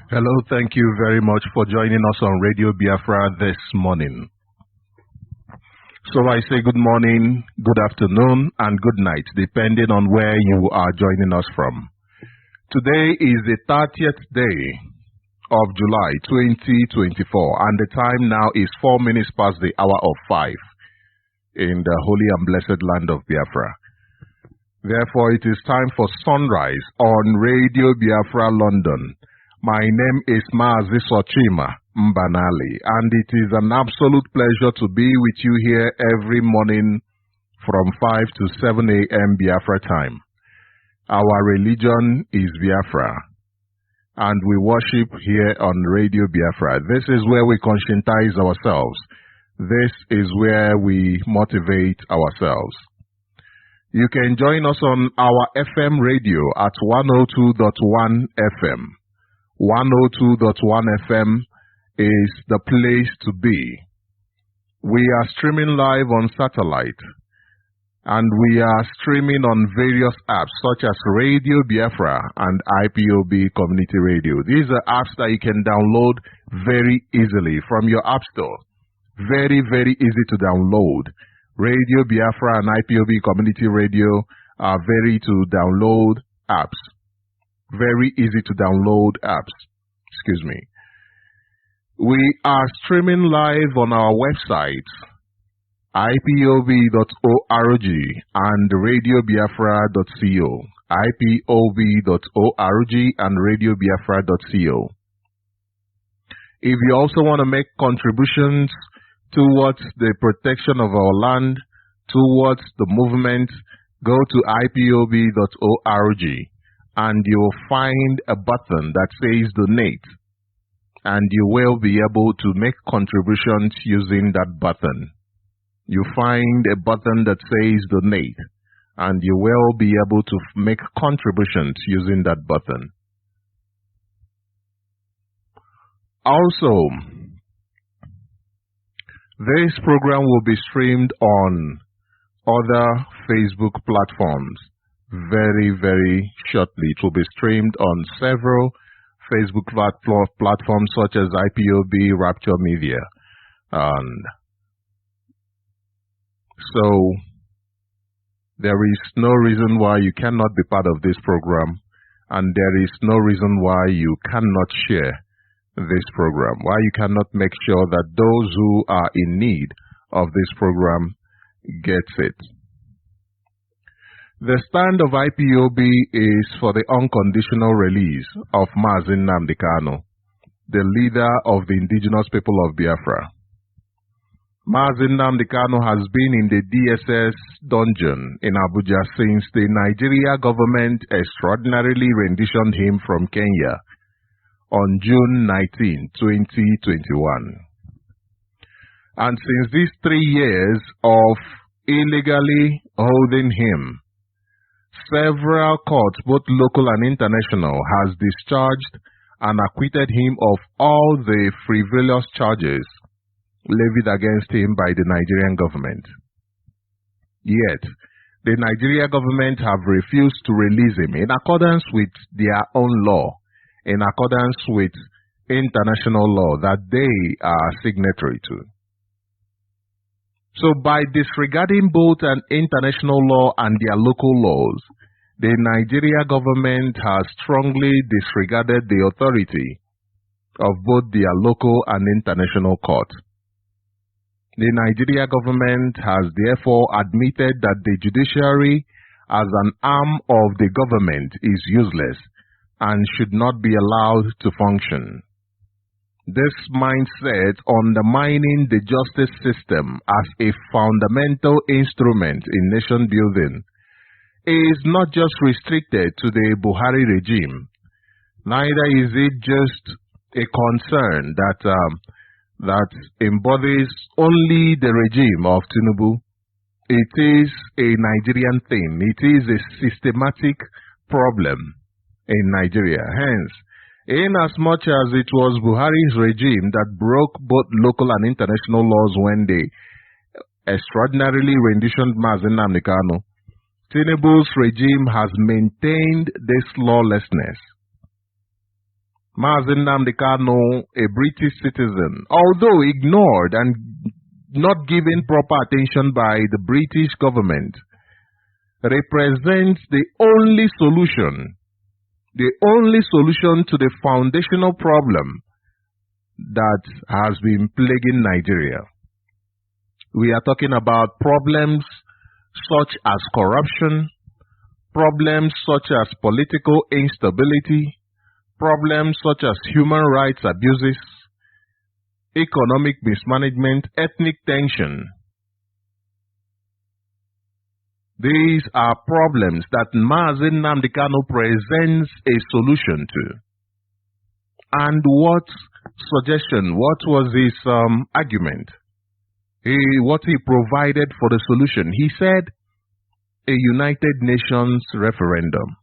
Hello, thank you very much for joining us on Radio Biafra this morning. So I say good morning, good afternoon, and good night, depending on where you are joining us from. Today is the 30th day of July 2024, and the time now is 4 minutes past the hour of 5 in the holy and blessed land of Biafra. Therefore, it is time for sunrise on Radio Biafra London. My name is Mazi Sochima, Mbanali, and it is an absolute pleasure to be with you here every morning from 5 to 7 a.m. Biafra time. Our religion is Biafra, and we worship here on Radio Biafra. This is where we conscientize ourselves. This is where we motivate ourselves. You can join us on our FM radio at 102.1 FM. 102.1 FM is the place to be. We are streaming live on satellite, and we are streaming on various apps such as Radio Biafra and IPOB Community Radio. These are apps that you can download very easily from your app store. Very, very easy to download. Radio Biafra and IPOB Community Radio are very to download apps. Very easy to download apps. Excuse me. We are streaming live on our websites, ipob.org and radiobiafra.co. ipob.org and radiobiafra.co. If you also want to make contributions towards the protection of our land, towards the movement, go to ipob.org. and you will find a button that says donate, and you will be able to make contributions using that button. You find a button that says donate, and you will be able to make contributions using that button. Also, this program will be streamed on other Facebook platforms. Very, very shortly. It will be streamed on several Facebook platforms such as IPOB, Rapture Media. And so there is no reason why you cannot be part of this program, and there is no reason why you cannot share this program, why you cannot make sure that those who are in need of this program gets it. The stand of IPOB is for the unconditional release of Mazi NnamdiKanu, the leader of the indigenous people of Biafra. Mazi NnamdiKanu has been in the DSS dungeon in Abuja since the Nigeria government extraordinarily renditioned him from Kenya on June 19, 2021. And since these 3 years of illegally holding him, several courts, both local and international, has discharged and acquitted him of all the frivolous charges levied against him by the Nigerian government. Yet, the Nigerian government have refused to release him in accordance with their own law, in accordance with international law that they are signatory to. So by disregarding both an international law and their local laws, the Nigeria government has strongly disregarded the authority of both their local and international court. The Nigeria government has therefore admitted that the judiciary as an arm of the government is useless and should not be allowed to function. This mindset undermining the justice system as a fundamental instrument in nation building is not just restricted to the Buhari regime. Neither is it just a concern that embodies only the regime of Tinubu. It is a Nigerian thing. It is a systematic problem in Nigeria. Hence, in as much as it was Buhari's regime that broke both local and international laws when they extraordinarily renditioned Mazi NnamdiKanu, Tinubu's regime has maintained this lawlessness. Mazi NnamdiKanu, a British citizen, although ignored and not given proper attention by the British government, represents the only solution to the foundational problem that has been plaguing Nigeria. We are talking about problems such as corruption, problems such as political instability, problems such as human rights abuses, economic mismanagement, ethnic tension. These are problems that Mazi NnamdiKanu presents a solution to. And what was his argument? What he provided for the solution? He said, a United Nations referendum.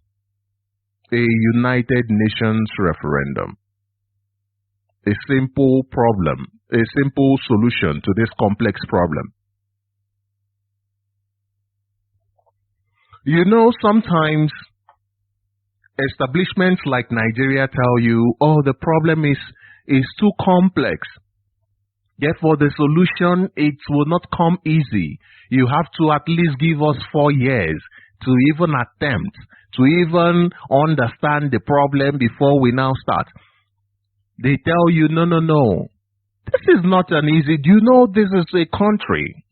A United Nations referendum. A simple problem, a simple solution to this complex problem. You know, sometimes establishments like Nigeria tell you, oh, the problem is too complex. Therefore, the solution, it will not come easy. You have to at least give us 4 years to even attempt, to even understand the problem before we now start. They tell you, no. This is not an easy, do you know this is a country?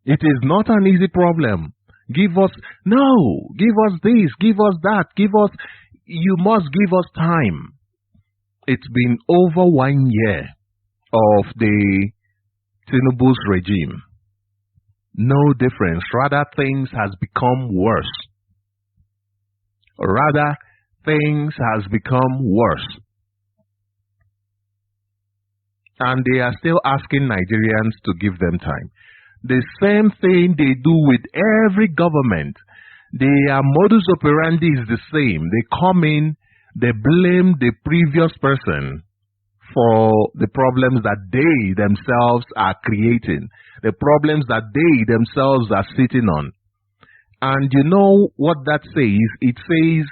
It is not an easy problem. Give us this, give us that, you must give us time. It's been over 1 year of the Tinubu's regime. No difference. Rather, things has become worse. And they are still asking Nigerians to give them time. The same thing they do with every government. Their modus operandi is the same. They come in, they blame the previous person for the problems that they themselves are creating, the problems that they themselves are sitting on. And you know what that says? It says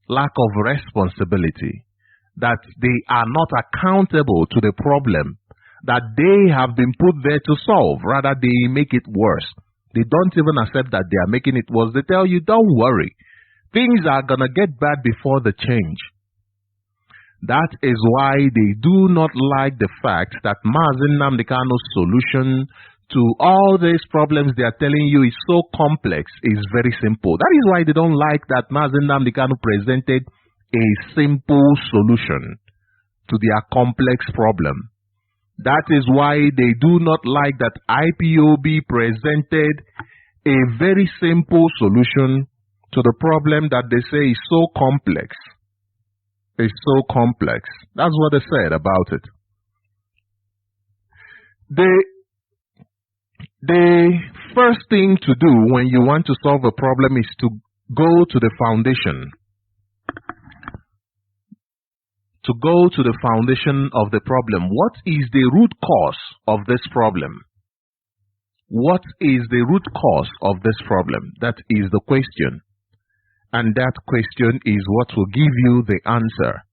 lack of responsibility, that they are not accountable to the problem that they have been put there to solve. Rather, they make it worse. They don't even accept that they are making it worse. They tell you, don't worry, things are going to get bad before the change. That is why they do not like the fact that Mazi NnamdiKanu's solution to all these problems they are telling you is so complex, is very simple. That is why they don't like that Mazi NnamdiKanu presented a simple solution to their complex problem. That is why they do not like that IPOB presented a very simple solution to the problem that they say is so complex. It's so complex. That's what they said about it. The first thing to do when you want to solve a problem is to go to the foundation. To go to the foundation of the problem. What is the root cause of this problem? What is the root cause of this problem? That is the question. And that question is what will give you the answer.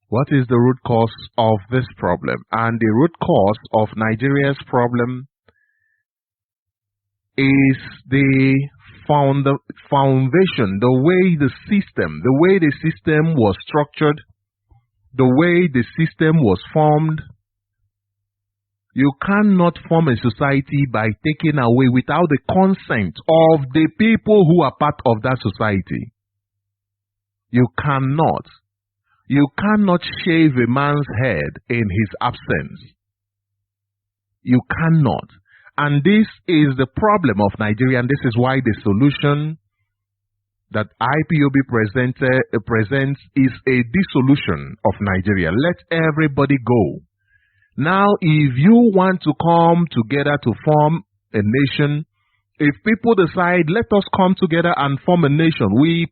What is the root cause of this problem? And the root cause of Nigeria's problem is the foundation, the way the system was structured, the way the system was formed. You cannot form a society by taking away without the consent of the people who are part of that society. You cannot. You cannot shave a man's head in his absence. You cannot. And this is the problem of Nigeria, and this is why the solution that IPOB presents is a dissolution of Nigeria. Let everybody go. Now, if you want to come together to form a nation, if people decide, let us come together and form a nation, we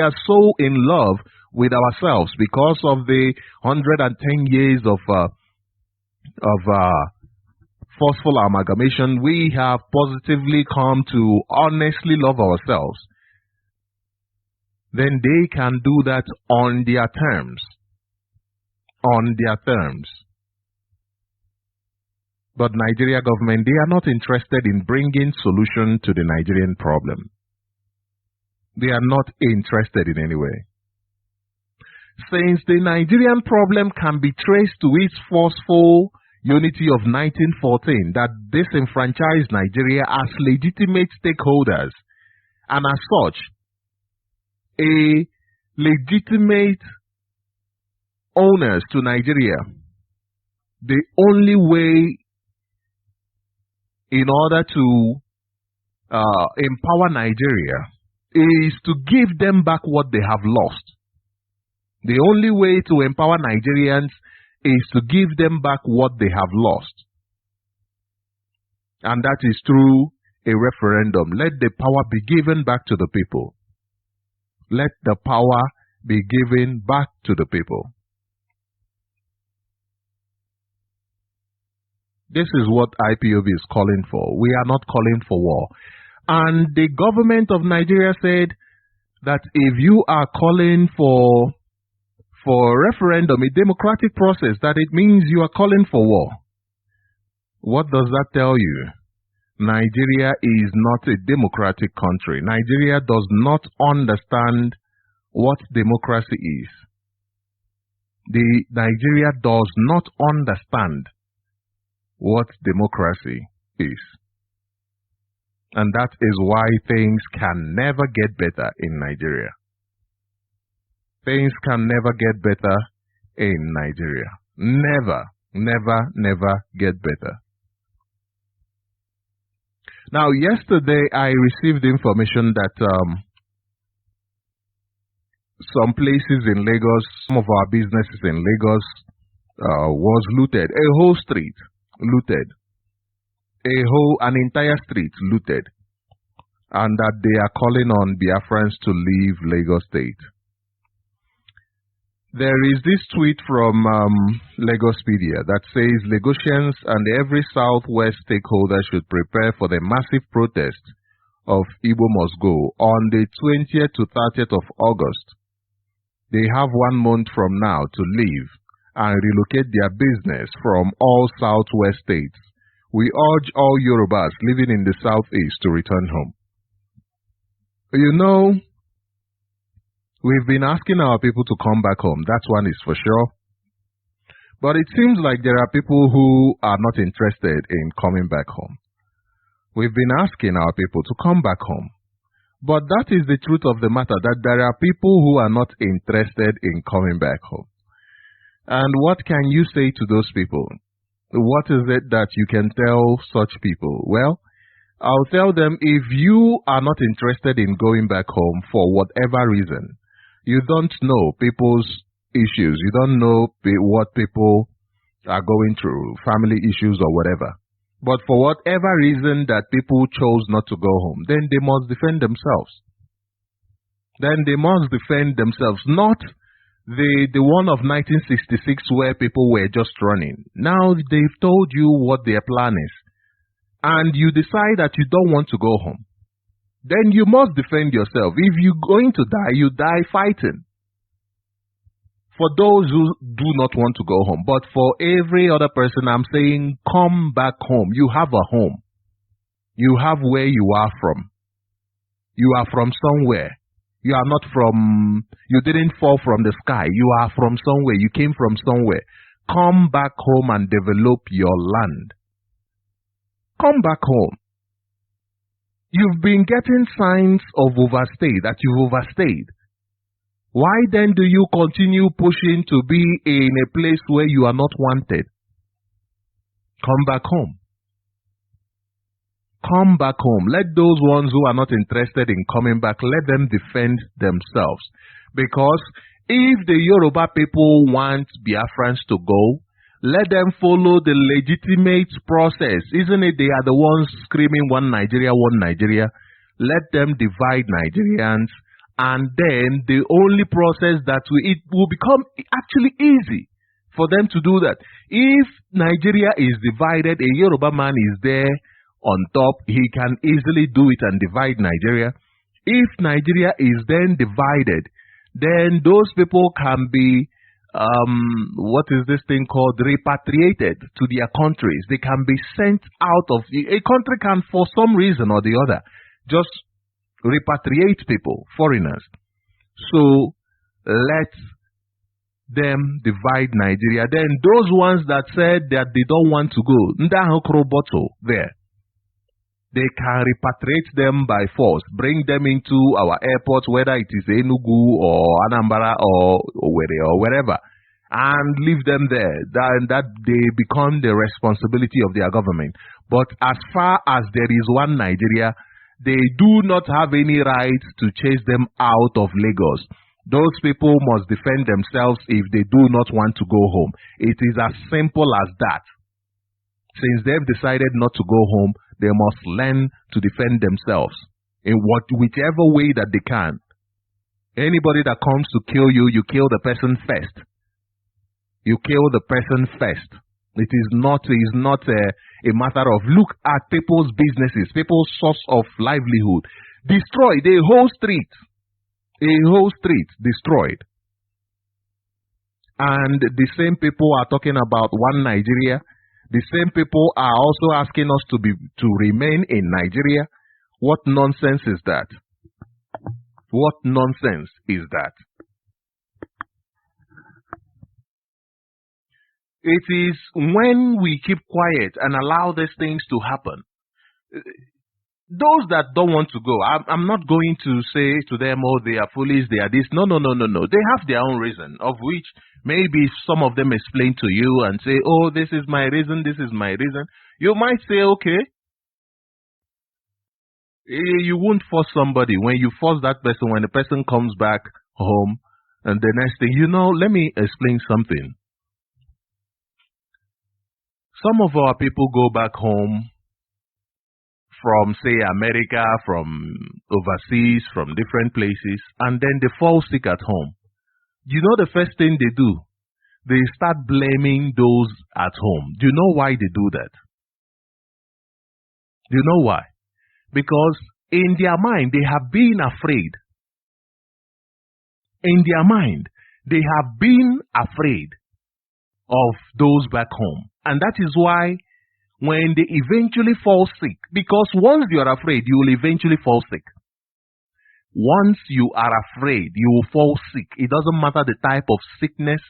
are so in love with ourselves because of the 110 years of forceful amalgamation, we have positively come to honestly love ourselves. then they can do that on their terms. On their terms. But Nigeria government, they are not interested in bringing solution to the Nigerian problem. They are not interested in any way. Since the Nigerian problem can be traced to its forceful unity of 1914 that disenfranchised Nigeria as legitimate stakeholders and as such a legitimate owners to Nigeria, the only way in order to empower Nigeria is to give them back what they have lost. The only way to empower Nigerians is to give them back what they have lost. And that is through a referendum. Let the power be given back to the people. Let the power be given back to the people. This is what IPOB is calling for. We are not calling for war. And the government of Nigeria said that if you are calling for referendum, a democratic process, that it means you are calling for war. What does that tell you? Nigeria is not a democratic country. Nigeria does not understand what democracy is. Nigeria does not understand what democracy is. And that is why things can never get better in Nigeria. Things can never get better in Nigeria. Never, never, never get better. Now, yesterday I received information that some places in Lagos, some of our businesses in Lagos was looted. A whole street looted. An entire street looted. And that they are calling on Biafrans to leave Lagos State. There is this tweet from Lagospedia that says Lagosians and every Southwest stakeholder should prepare for the massive protest of Igbo Must Go on the 20th to 30th of August. They have 1 month from now to leave and relocate their business from all Southwest states. We urge all Yorubas living in the Southeast to return home. You know, we've been asking our people to come back home. That one is for sure. But it seems like there are people who are not interested in coming back home. We've been asking our people to come back home. But that is the truth of the matter, that there are people who are not interested in coming back home. And what can you say to those people? What is it that you can tell such people? Well, I'll tell them, if you are not interested in going back home for whatever reason, you don't know people's issues, you don't know what people are going through, family issues or whatever. But for whatever reason that people chose not to go home, then they must defend themselves. Then they must defend themselves, not the one of 1966 where people were just running. Now they've told you what their plan is, and you decide that you don't want to go home. Then you must defend yourself. If you're going to die, you die fighting. For those who do not want to go home. But for every other person, I'm saying, come back home. You have a home. You have where you are from. You are from somewhere. You are not from, you didn't fall from the sky. You are from somewhere. You came from somewhere. Come back home and develop your land. Come back home. You've been getting signs of overstay, that you've overstayed. Why then do you continue pushing to be in a place where you are not wanted? Come back home. Come back home. Let those ones who are not interested in coming back, let them defend themselves. Because if the Yoruba people want Biafrans to go, let them follow the legitimate process. Isn't it they are the ones screaming one Nigeria, one Nigeria? Let them divide Nigerians, and then the only process that it will become actually easy for them to do that. If Nigeria is divided, a Yoruba man is there on top, he can easily do it and divide Nigeria. If Nigeria is then divided, then those people can be, what is this thing called, repatriated to their countries. They can be sent out of, a country can for some reason or the other just repatriate people, foreigners. So let them divide Nigeria. Then those ones that said that they don't want to go, there, they can repatriate them by force, bring them into our airports, whether it is Enugu or Anambra or Owerri or wherever, and leave them there. That they become the responsibility of their government. But as far as there is one Nigeria, they do not have any right to chase them out of Lagos. Those people must defend themselves if they do not want to go home. It is as simple as that. Since they've decided not to go home, they must learn to defend themselves in whichever way that they can. Anybody that comes to kill you, you kill the person first. You kill the person first. It is not a matter of look at people's businesses, people's source of livelihood. Destroy the whole street. A whole street destroyed. And the same people are talking about one Nigeria. The same people are also asking us to remain in Nigeria. What nonsense is that? What nonsense is that? It is when we keep quiet and allow these things to happen. Those that don't want to go, I'm not going to say to them, oh, they are foolish, they are this. No. They have their own reason, of which maybe some of them explain to you and say, oh, this is my reason, this is my reason. You might say, okay. You won't force somebody. When you force that person, when the person comes back home, and the next thing, let me explain something. Some of our people go back home from, say, America, from overseas, from different places, and then they fall sick at home. You know the first thing they do? They start blaming those at home. Do you know why they do that? Do you know why? Because in their mind, they have been afraid. In their mind, they have been afraid of those back home. And that is why when they eventually fall sick, because once you are afraid, you will eventually fall sick. Once you are afraid, you will fall sick. It doesn't matter the type of sickness,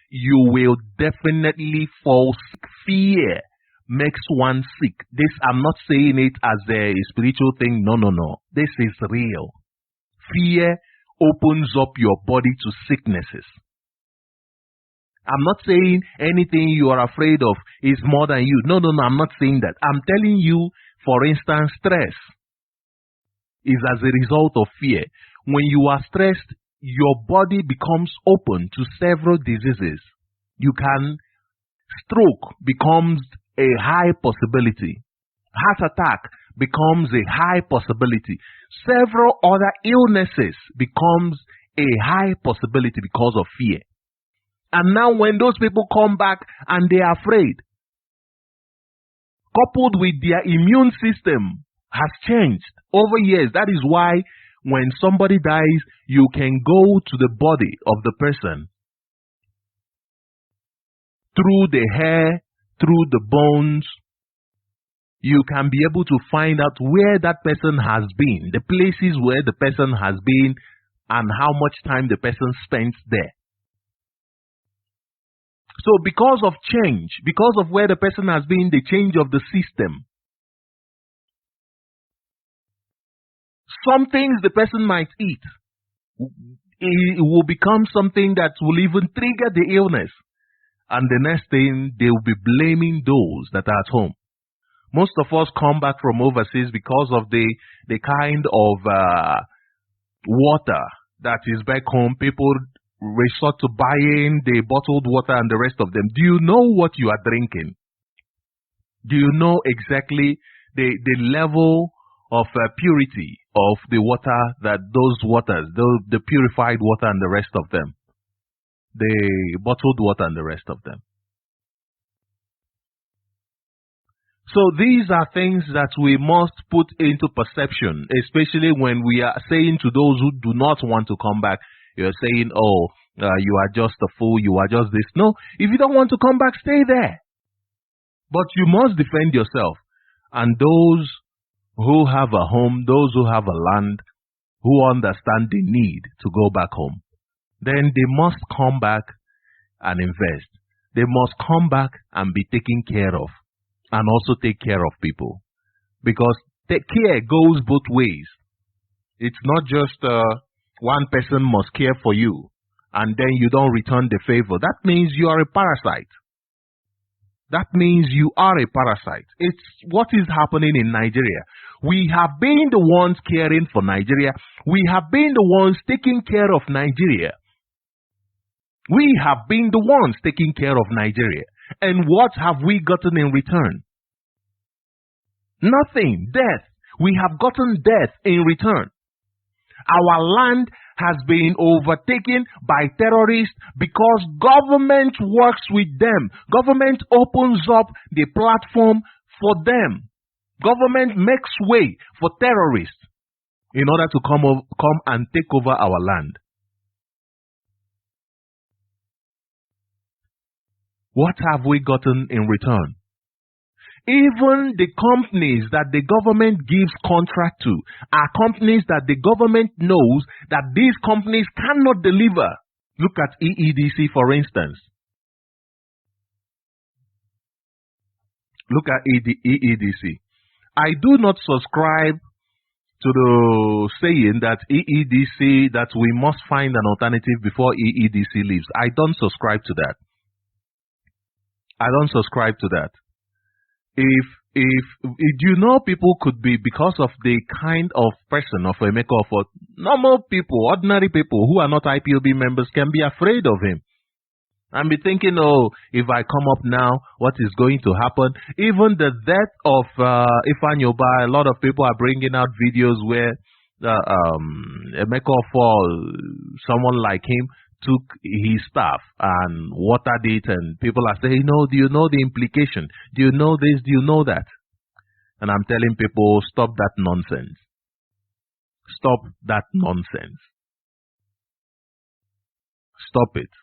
you will definitely fall sick. Fear makes one sick. This, I'm not saying it as a spiritual thing. No. This is real. Fear opens up your body to sicknesses. I'm not saying anything you are afraid of is more than you. No, I'm not saying that. I'm telling you, for instance, stress is as a result of fear. When you are stressed, your body becomes open to several diseases. Stroke becomes a high possibility. Heart attack becomes a high possibility. Several other illnesses becomes a high possibility because of fear. And now when those people come back and they are afraid, coupled with their immune system has changed over years. That is why when somebody dies, you can go to the body of the person through the hair, through the bones. You can be able to find out where that person has been, the places where the person has been, and how much time the person spends there. So because of change, because of where the person has been, the change of the system, some things the person might eat, it will become something that will even trigger the illness. And the next thing, they will be blaming those that are at home. Most of us come back from overseas because of the kind of water that is back home. People resort to buying the bottled water and the rest of them. Do you know what you are drinking? Do you know exactly the level of purity of the water, that those waters, the purified water and the rest of them, the bottled water and the rest of them? So these are things that we must put into perception, especially when we are saying to those who do not want to come back, you're saying, oh, you are just a fool, you are just this. No, if you don't want to come back, stay there. But you must defend yourself. And those who have a home, those who have a land, who understand the need to go back home, then they must come back and invest. They must come back and be taken care of, and also take care of people. Because the care goes both ways. It's not just one person must care for you and then you don't return the favor. That means you are a parasite. That means you are a parasite. It's what is happening in Nigeria. We have been the ones caring for Nigeria. We have been the ones taking care of Nigeria. We have been the ones taking care of Nigeria. And what have we gotten in return? Nothing. Death. We have gotten death in return. Our land has been overtaken by terrorists because government works with them. Government opens up the platform for them. Government makes way for terrorists in order to come and take over our land. What have we gotten in return? Even the companies that the government gives contract to are companies that the government knows that these companies cannot deliver. Look at EEDC, for instance. Look at EEDC. I do not subscribe to the saying that EEDC, that we must find an alternative before EEDC leaves. I don't subscribe to that. I don't subscribe to that. If you know, people could be, because of the kind of person, of a maker, of normal people, ordinary people who are not IPOB members, can be afraid of him and be thinking, oh, if I come up now, what is going to happen? Even the death of Ifan Yoba, a lot of people are bringing out videos where a maker for someone like him took his staff and watered it, and people are saying, no, do you know the implication? Do you know this? Do you know that? And I'm telling people, stop that nonsense. Stop that nonsense. Stop it.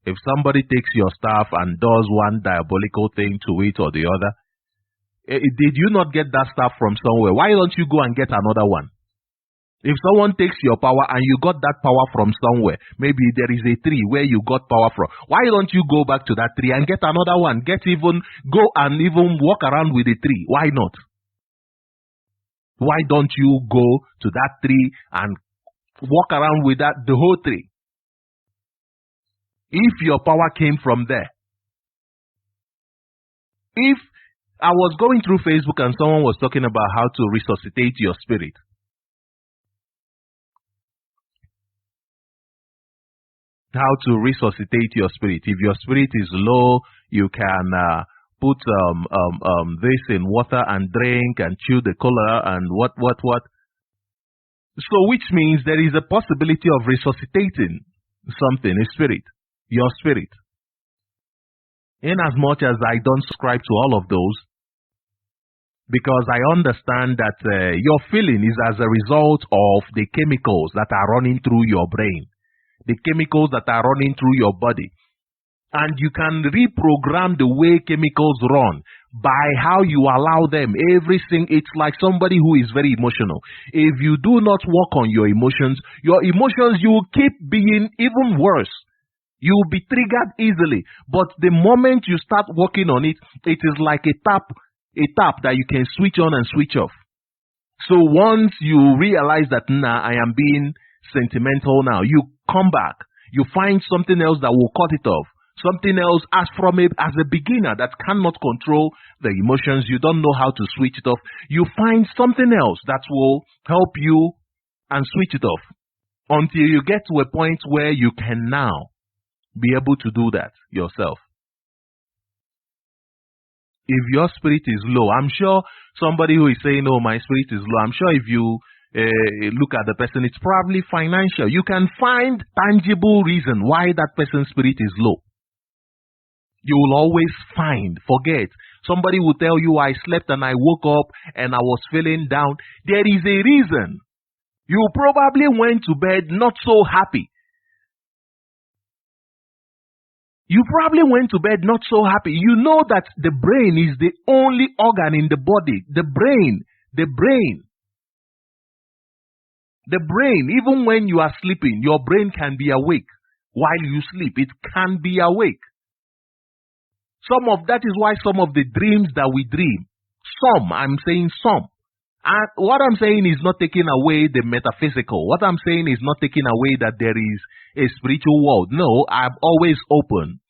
If somebody takes your staff and does one diabolical thing to it or the other, did you not get that staff from somewhere? Why don't you go and get another one? If someone takes your power and you got that power from somewhere, maybe there is a tree where you got power from, why don't you go back to that tree and get another one? Go and even walk around with the tree. Why not? Why don't you go to that tree and walk around with the whole tree? If your power came from there. If I was going through Facebook and someone was talking about how to resuscitate your spirit. How to resuscitate your spirit. If your spirit is low, you can put this in water and drink and chew the color and what. So which means there is a possibility of resuscitating something, a spirit, your spirit. In as much as I don't subscribe to all of those, because I understand that your feeling is as a result of the chemicals that are running through your brain. The chemicals that are running through your body. And you can reprogram the way chemicals run by how you allow them. Everything, it's like somebody who is very emotional. If you do not work on your emotions, you will keep being even worse. You will be triggered easily. But the moment you start working on it, it is like a tap that you can switch on and switch off. So once you realize that, I am being sentimental now, you come back, you find something else that will cut it off, something else as a beginner that cannot control the emotions, you don't know how to switch it off, you find something else that will help you and switch it off until you get to a point where you can now be able to do that yourself. If your spirit is low, I'm sure somebody who is saying, oh, my spirit is low, I'm sure if you look at the person, it's probably financial. You can find tangible reason why that person's spirit is low. You will always forget. Somebody will tell you, I slept and I woke up and I was feeling down. There is a reason. You probably went to bed not so happy. You probably went to bed not so happy. You know that the brain is the only organ in the body. The brain, even when you are sleeping, your brain can be awake. While you sleep, it can be awake. That is why some of the dreams that we dream, I'm saying some. And what I'm saying is not taking away the metaphysical. What I'm saying is not taking away that there is a spiritual world. No, I'm always open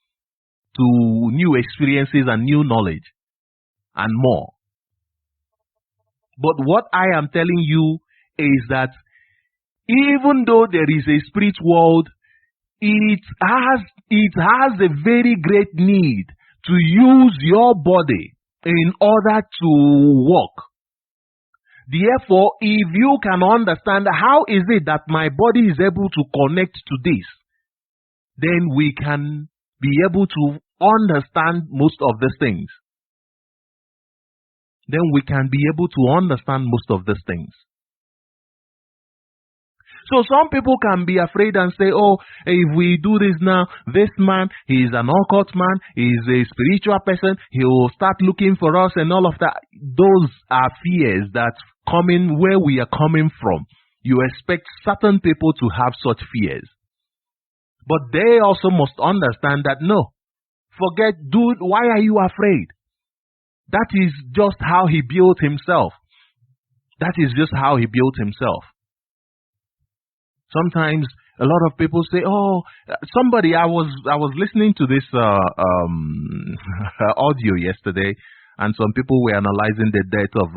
to new experiences and new knowledge and more. But what I am telling you is that even though there is a spirit world, it has a very great need to use your body in order to work. Therefore, if you can understand how is it that my body is able to connect to this, then we can be able to understand most of these things. So some people can be afraid and say, oh, if we do this now, this man, he is an occult man, he is a spiritual person, he will start looking for us and all of that. Those are fears that coming where we are coming from. You expect certain people to have such fears. But they also must understand that no, forget, dude, why are you afraid? That is just how he built himself. Sometimes a lot of people say, oh, somebody, I was listening to this audio yesterday, and some people were analyzing the death of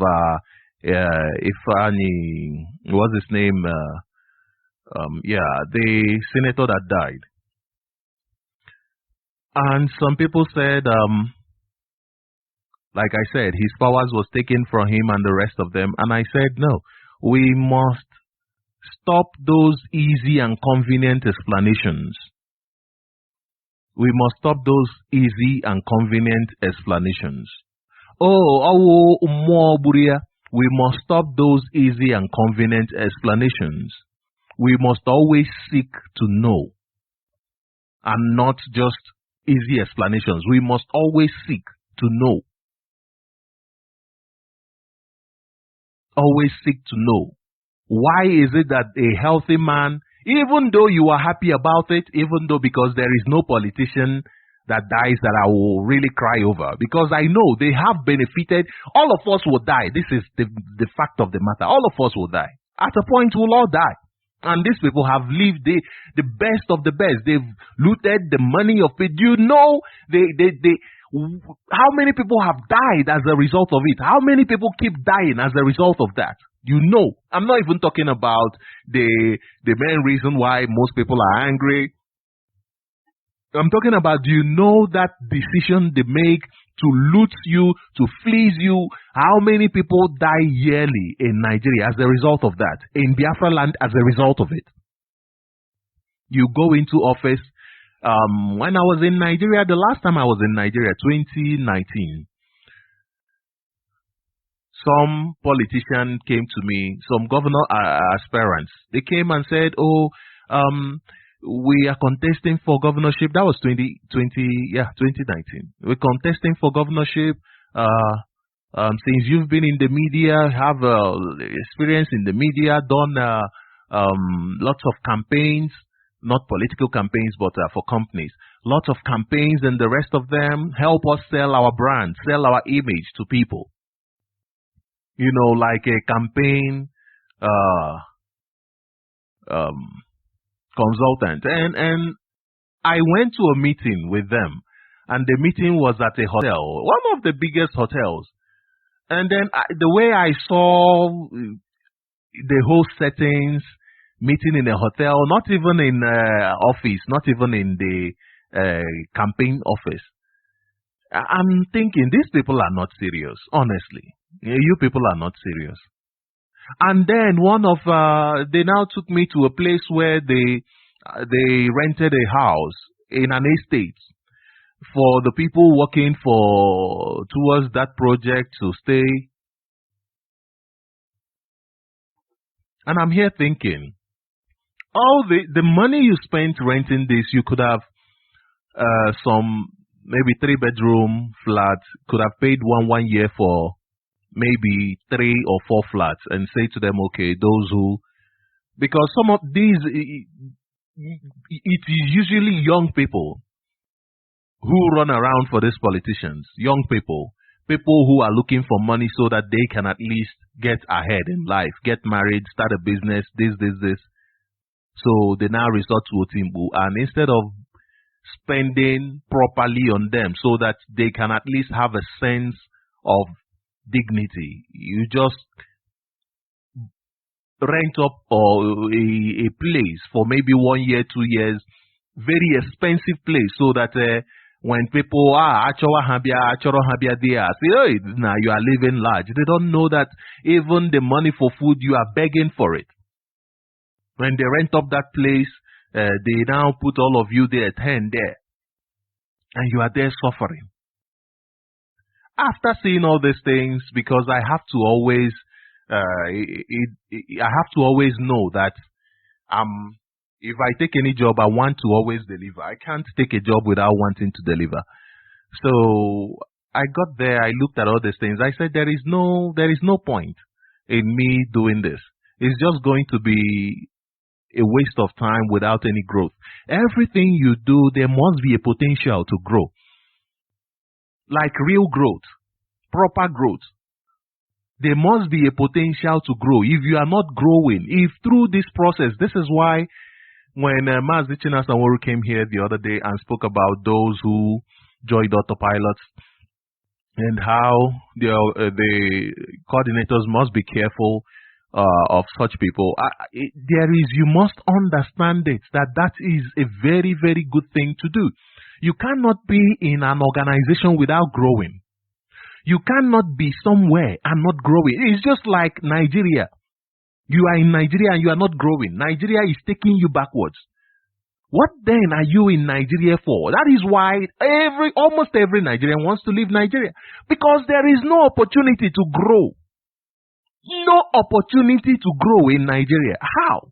Ifani, what's his name? The senator that died. And some people said, like I said, his powers was taken from him and the rest of them. And I said, no, we must stop those easy and convenient explanations. We must stop those easy and convenient explanations. We must stop those easy and convenient explanations. We must always seek to know and not just easy explanations. We must always seek to know. Always seek to know. Why is it that a healthy man, even though you are happy about it, even though because there is no politician that dies that I will really cry over, because I know they have benefited, all of us will die. This is the fact of the matter. All of us will die. At a point, we'll all die. And these people have lived the best of the best. They've looted the money of it. Do you know how many people have died as a result of it? How many people keep dying as a result of that? You know, I'm not even talking about the main reason why most people are angry. I'm talking about, do you know that decision they make to loot you, to fleece you? How many people die yearly in Nigeria as a result of that? In Biafra land as a result of it? You go into office. When I was in Nigeria, the last time I was in Nigeria, 2019, some politician came to me, some governor aspirants. They came and said, we are contesting for governorship. That was 2019. We're contesting for governorship. Since you've been in the media, have experience in the media, done lots of campaigns, not political campaigns, but for companies. Lots of campaigns and the rest of them. Help us sell our brand, sell our image to people. You know, like a campaign consultant. And I went to a meeting with them, and the meeting was at a hotel, one of the biggest hotels. And then the way I saw the whole settings, meeting in a hotel, not even in office, not even in the campaign office, I'm thinking these people are not serious, honestly. You people are not serious. And then they now took me to a place where they rented a house in an estate for the people working towards that project to stay. And I'm here thinking, all the money you spent renting this, you could have some maybe 3-bedroom flats, could have paid one year for maybe 3 or 4 flats and say to them, okay, those who, because some of these, it is usually young people who run around for these politicians, young people who are looking for money so that they can at least get ahead in life, get married, start a business, this. So they now resort to Otimbu, and instead of spending properly on them so that they can at least have a sense of dignity, you just rent up a place for maybe 1 year, 2 years, very expensive place, so that when people are habia there, say, hey, now you are living large. They don't know that even the money for food, you are begging for it. When they rent up that place, they now put all of you there, 10 there, and you are there suffering. After seeing all these things, because I have to always, I have to always know that if I take any job, I want to always deliver. I can't take a job without wanting to deliver. So I got there, I looked at all these things. I said, there is no point in me doing this. It's just going to be a waste of time without any growth. Everything you do, there must be a potential to grow. Like real growth, proper growth. There must be a potential to grow. If you are not growing, if through this process, this is why when Mazi came here the other day and spoke about those who joined autopilots and how the coordinators must be careful of such people. You must understand it, that is a very, very good thing to do. You cannot be in an organization without growing. You cannot be somewhere and not growing. It's just like Nigeria. You are in Nigeria and you are not growing. Nigeria is taking you backwards. What then are you in Nigeria for? That is why almost every Nigerian wants to leave Nigeria. Because there is no opportunity to grow. No opportunity to grow in Nigeria. How?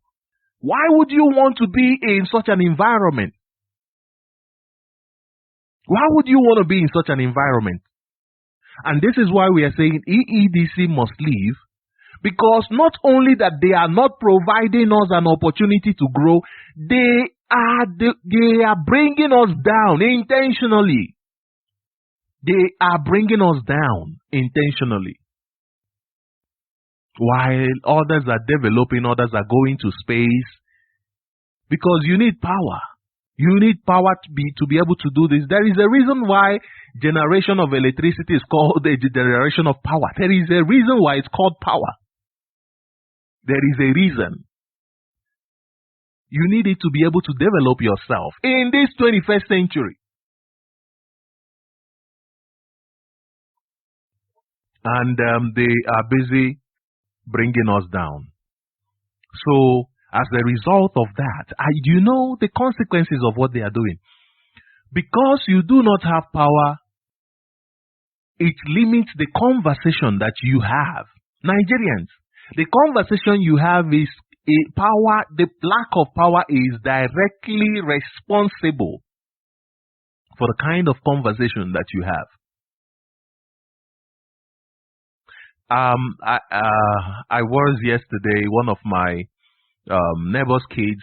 Why would you want to be in such an environment? Why would you want to be in such an environment? And this is why we are saying EEDC must leave, because not only that they are not providing us an opportunity to grow, they are bringing us down intentionally. They are bringing us down intentionally. While others are developing, others are going to space, because you need power. You need power to be able to do this. There is a reason why generation of electricity is called a generation of power. There is a reason why it's called power. There is a reason. You need it to be able to develop yourself in this 21st century. And they are busy bringing us down. So, as a result of that, you know the consequences of what they are doing. Because you do not have power, it limits the conversation that you have. Nigerians, the conversation you have is power. The lack of power is directly responsible for the kind of conversation that you have. I was yesterday, one of my neighbor's kids,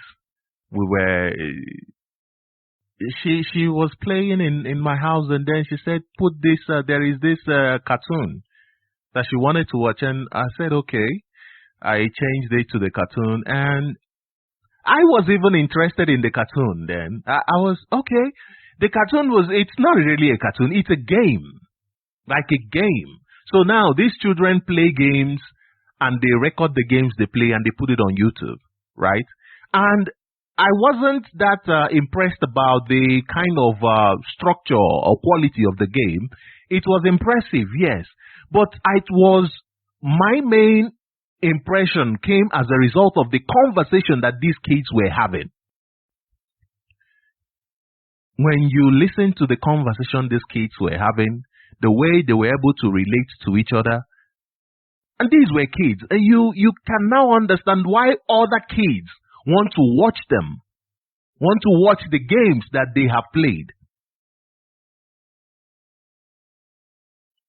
she was playing in my house, and then she said, put this, there is this cartoon that she wanted to watch, and I said, okay. I changed it to the cartoon, and I was even interested in the cartoon then. I was, okay. The cartoon it's not really a cartoon, it's a game. Like a game. So now these children play games, and they record the games they play, and they put it on YouTube, right? And I wasn't that impressed about the kind of structure or quality of the game. It was impressive, yes. But my main impression came as a result of the conversation that these kids were having. when you listen to the conversation these kids were having, the way they were able to relate to each other, and these were kids, and you can now understand why other kids want to watch them, want to watch the games that they have played.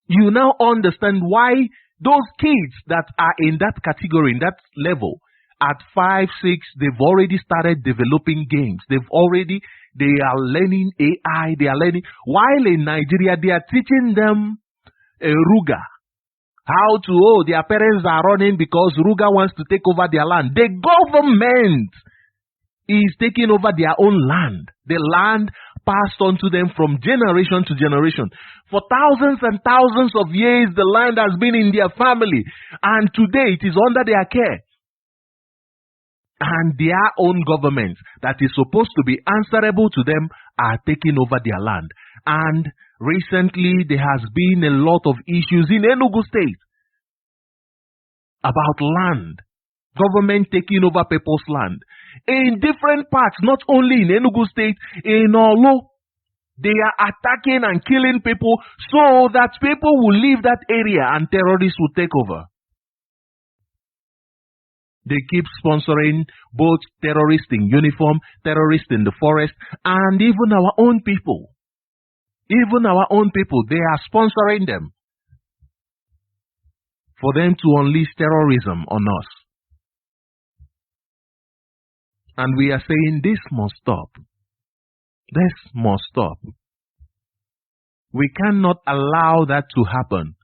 You now understand why those kids that are in that category, in that level, at 5, 6, they've already started developing games. They are learning AI, they are learning. While in Nigeria, they are teaching them Ruga. How to, their parents are running because Ruga wants to take over their land. The government is taking over their own land. The land passed on to them from generation to generation. For thousands and thousands of years, the land has been in their family. And today, it is under their care. And their own government that is supposed to be answerable to them are taking over their land. And recently, there has been a lot of issues in Enugu State about land. Government taking over people's land. In different parts, not only in Enugu State, in Olo, they are attacking and killing people so that people will leave that area and terrorists will take over. They keep sponsoring both terrorists in uniform, terrorists in the forest, and even our own people. Even our own people, they are sponsoring them for them to unleash terrorism on us. And we are saying this must stop. This must stop. We cannot allow that to happen.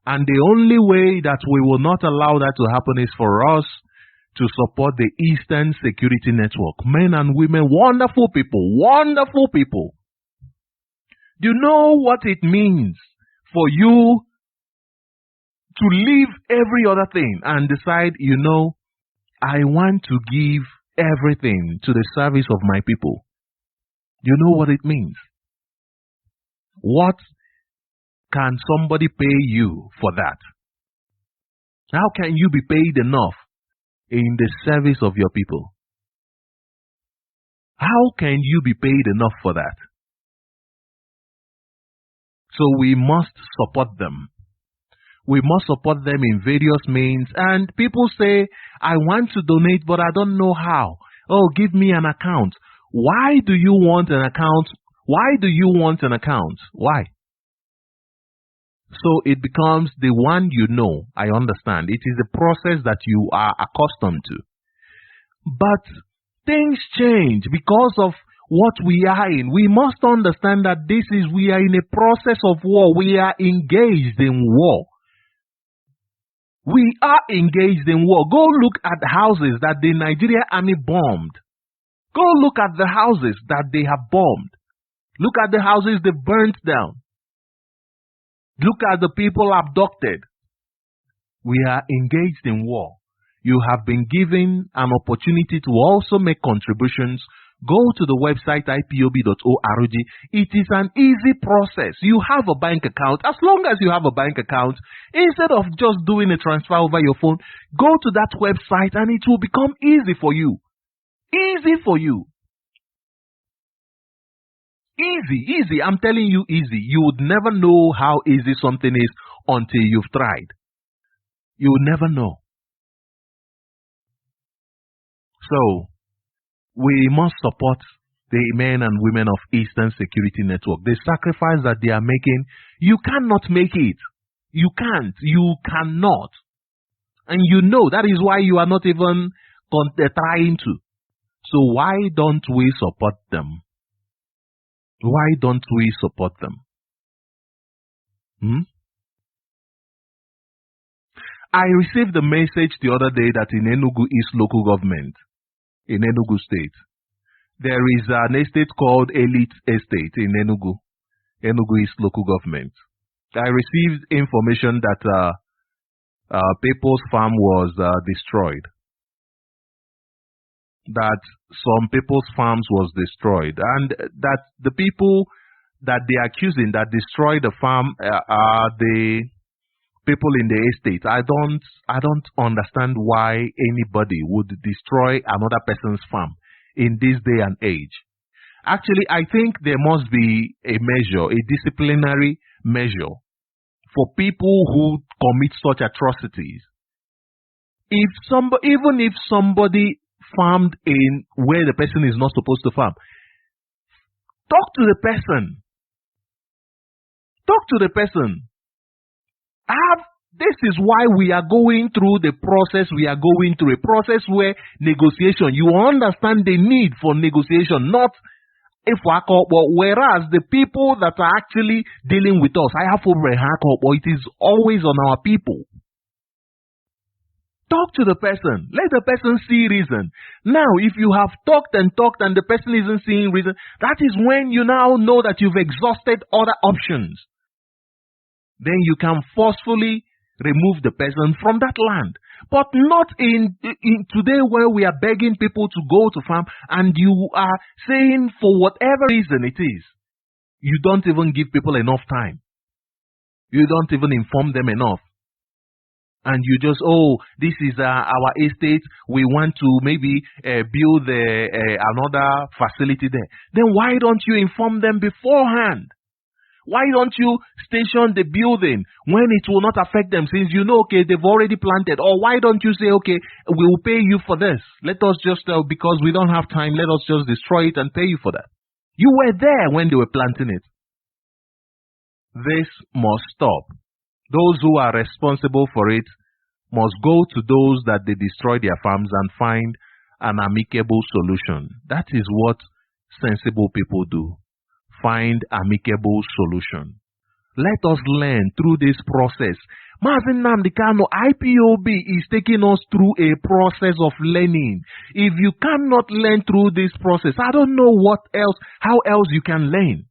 And the only way that we will not allow that to happen is for us to support the Eastern Security Network. Men and women, wonderful people, wonderful people. Do you know what it means for you to leave every other thing and decide, I want to give everything to the service of my people? Do you know what it means? What can somebody pay you for that? How can you be paid enough in the service of your people? How can you be paid enough for that? So we must support them. We must support them in various means. And people say, I want to donate, but I don't know how. Oh, give me an account. Why do you want an account? Why do you want an account? Why? So it becomes the one I understand. It is a process that you are accustomed to. But things change because of what we are in. We must understand that we are in a process of war. We are engaged in war. We are engaged in war. Go look at the houses that the Nigerian army bombed. Go look at the houses that they have bombed. Look at the houses they burnt down. Look at the people abducted. We are engaged in war. You have been given an opportunity to also make contributions. Go to the website ipob.org. It is an easy process. You have a bank account. As long as you have a bank account, instead of just doing a transfer over your phone, go to that website and it will become easy for you. Easy for you. Easy. I'm telling you, easy. You would never know how easy something is until you've tried. You will never know. So, we must support the men and women of Eastern Security Network. The sacrifice that they are making, you cannot make it. You can't. You cannot. And that is why you are not even trying to. So why don't we support them? Why don't we support them? I received a message the other day that in Enugu East local government, in Enugu State, there is an estate called Elite Estate in Enugu East local government. I received information that people's farm was destroyed. That some people's farms was destroyed, and that the people that they are accusing that destroyed the farm are the people in the estate. I don't understand why anybody would destroy another person's farm in this day and age. Actually, I think there must be a measure, a disciplinary measure for people who commit such atrocities. Even if somebody farmed in where the person is not supposed to farm, talk to the person. Talk to the person. This is why we are going through the process we are going through, a process where negotiation, you understand the need for negotiation, not if whereas the people that are actually dealing with us, it is always on our people. Talk to the person. Let the person see reason. Now, if you have talked and the person isn't seeing reason, that is when you now know that you've exhausted other options. Then you can forcefully remove the person from that land. But not in today where we are begging people to go to farm and you are saying for whatever reason it is, you don't even give people enough time. You don't even inform them enough. And you just, this is our estate. We want to maybe build another facility there. Then why don't you inform them beforehand? Why don't you station the building when it will not affect them, since you know, okay, they've already planted? Or why don't you say, okay, we will pay you for this. Let us just, because we don't have time, let us just destroy it and pay you for that. You were there when they were planting it. This must stop. Those who are responsible for it must go to those that they destroy their farms and find an amicable solution. That is what sensible people do. Find amicable solution. Let us learn through this process. Mazi NnamdiKanu, IPOB is taking us through a process of learning. If you cannot learn through this process, I don't know how else you can learn.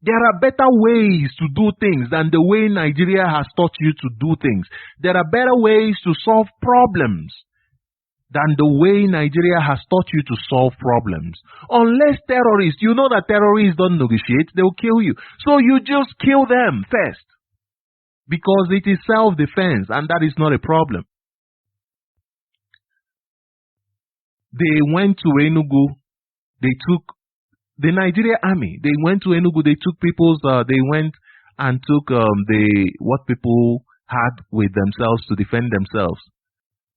There are better ways to do things than the way Nigeria has taught you to do things. There are better ways to solve problems than the way Nigeria has taught you to solve problems. Unless terrorists, you know that terrorists don't negotiate, they will kill you. So you just kill them first. Because it is self-defense and that is not a problem. They went to Enugu, they took the Nigeria army, they went to Enugu, they took they went and took what people had with themselves to defend themselves.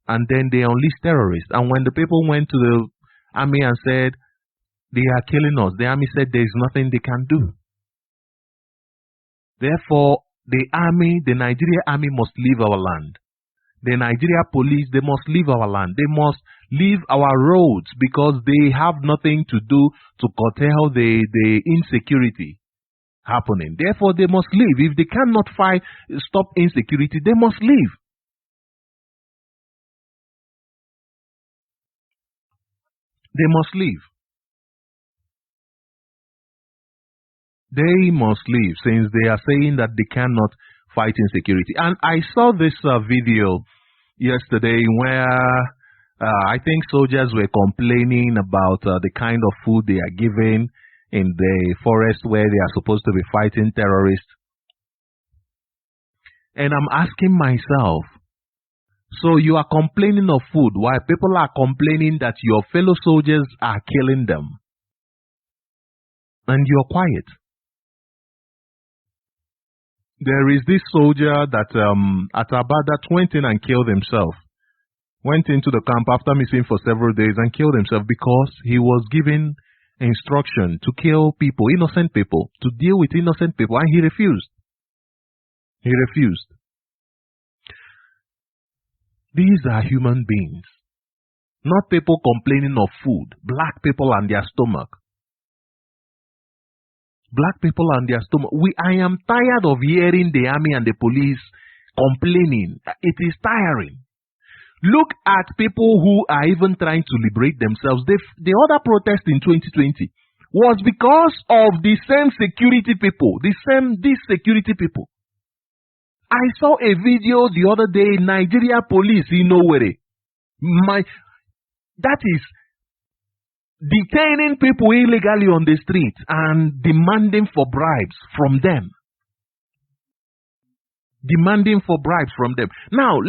And then they unleashed terrorists. And when the people went to the army and said, they are killing us, the army said there is nothing they can do. Therefore, the Nigeria army must leave our land. The Nigeria police, they must leave our land. They must leave our roads because they have nothing to do to curtail the insecurity happening. Therefore, they must leave. If they cannot stop insecurity, they must leave. They must leave. They must leave since they are saying that they cannot fight insecurity. And I saw this video yesterday where I think soldiers were complaining about the kind of food they are given in the forest where they are supposed to be fighting terrorists. And I'm asking myself, so you are complaining of food while people are complaining that your fellow soldiers are killing them. And you're quiet. There is this soldier that at Abada went in and killed himself. Went into the camp after missing for several days and killed himself because he was given instruction to kill people, innocent people, to deal with innocent people, and he refused. He refused. These are human beings, not people complaining of food. Black people and their stomach. Black people and their stomach. I am tired of hearing the army and the police complaining. It is tiring. Look at people who are even trying to liberate themselves. The other protest in 2020 was because of the same security people, these security people. I saw a video the other day, Nigeria police in Owerri. That is detaining people illegally on the street and demanding for bribes from them. Demanding for bribes from them. Now,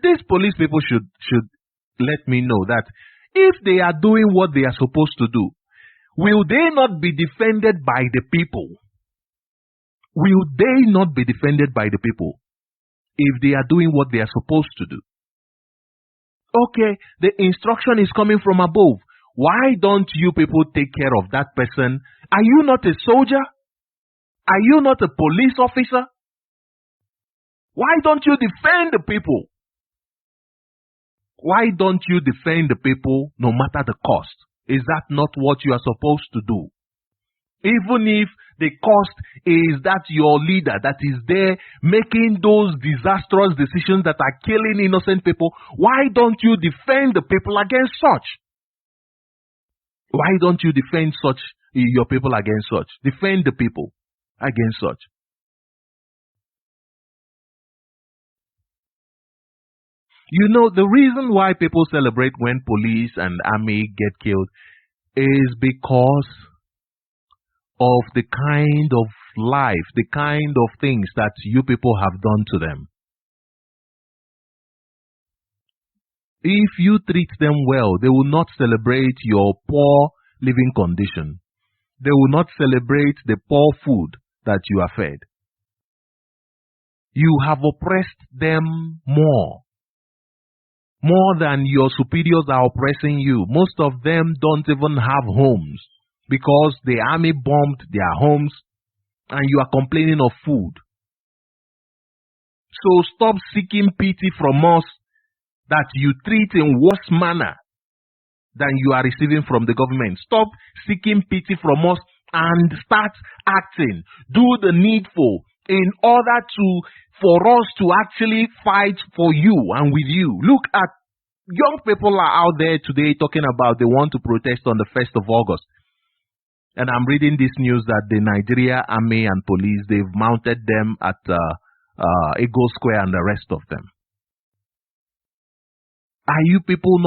these police people should let me know that If they are doing what they are supposed to do, will they not be defended by the people? Will they not be defended by the people if they are doing what they are supposed to do? Okay, the instruction is coming from above. Why don't you people take care of that person? Are you not a soldier? Are you not a police officer? Why don't you defend the people? Why don't you defend the people no matter the cost? Is that not what you are supposed to do? Even if the cost is that your leader that is there making those disastrous decisions that are killing innocent people, why don't you defend the people against such? Why don't you defend your people against such? Defend the people against such. You know, the reason why people celebrate when police and army get killed is because of the kind of life, the kind of things that you people have done to them. If you treat them well, they will not celebrate your poor living condition. They will not celebrate the poor food that you are fed. You have oppressed them more than your superiors are oppressing you. Most of them don't even have homes because the army bombed their homes and you are complaining of food. So stop seeking pity from us that you treat in worse manner than you are receiving from the government. Stop seeking pity from us and start acting. Do the needful in order for us to actually fight for you and with you. Look at young people are out there today talking about they want to protest on the 1st of August. And I'm reading this news that the Nigeria Army and police, they've mounted them at Eagle Square and the rest of them. Are you people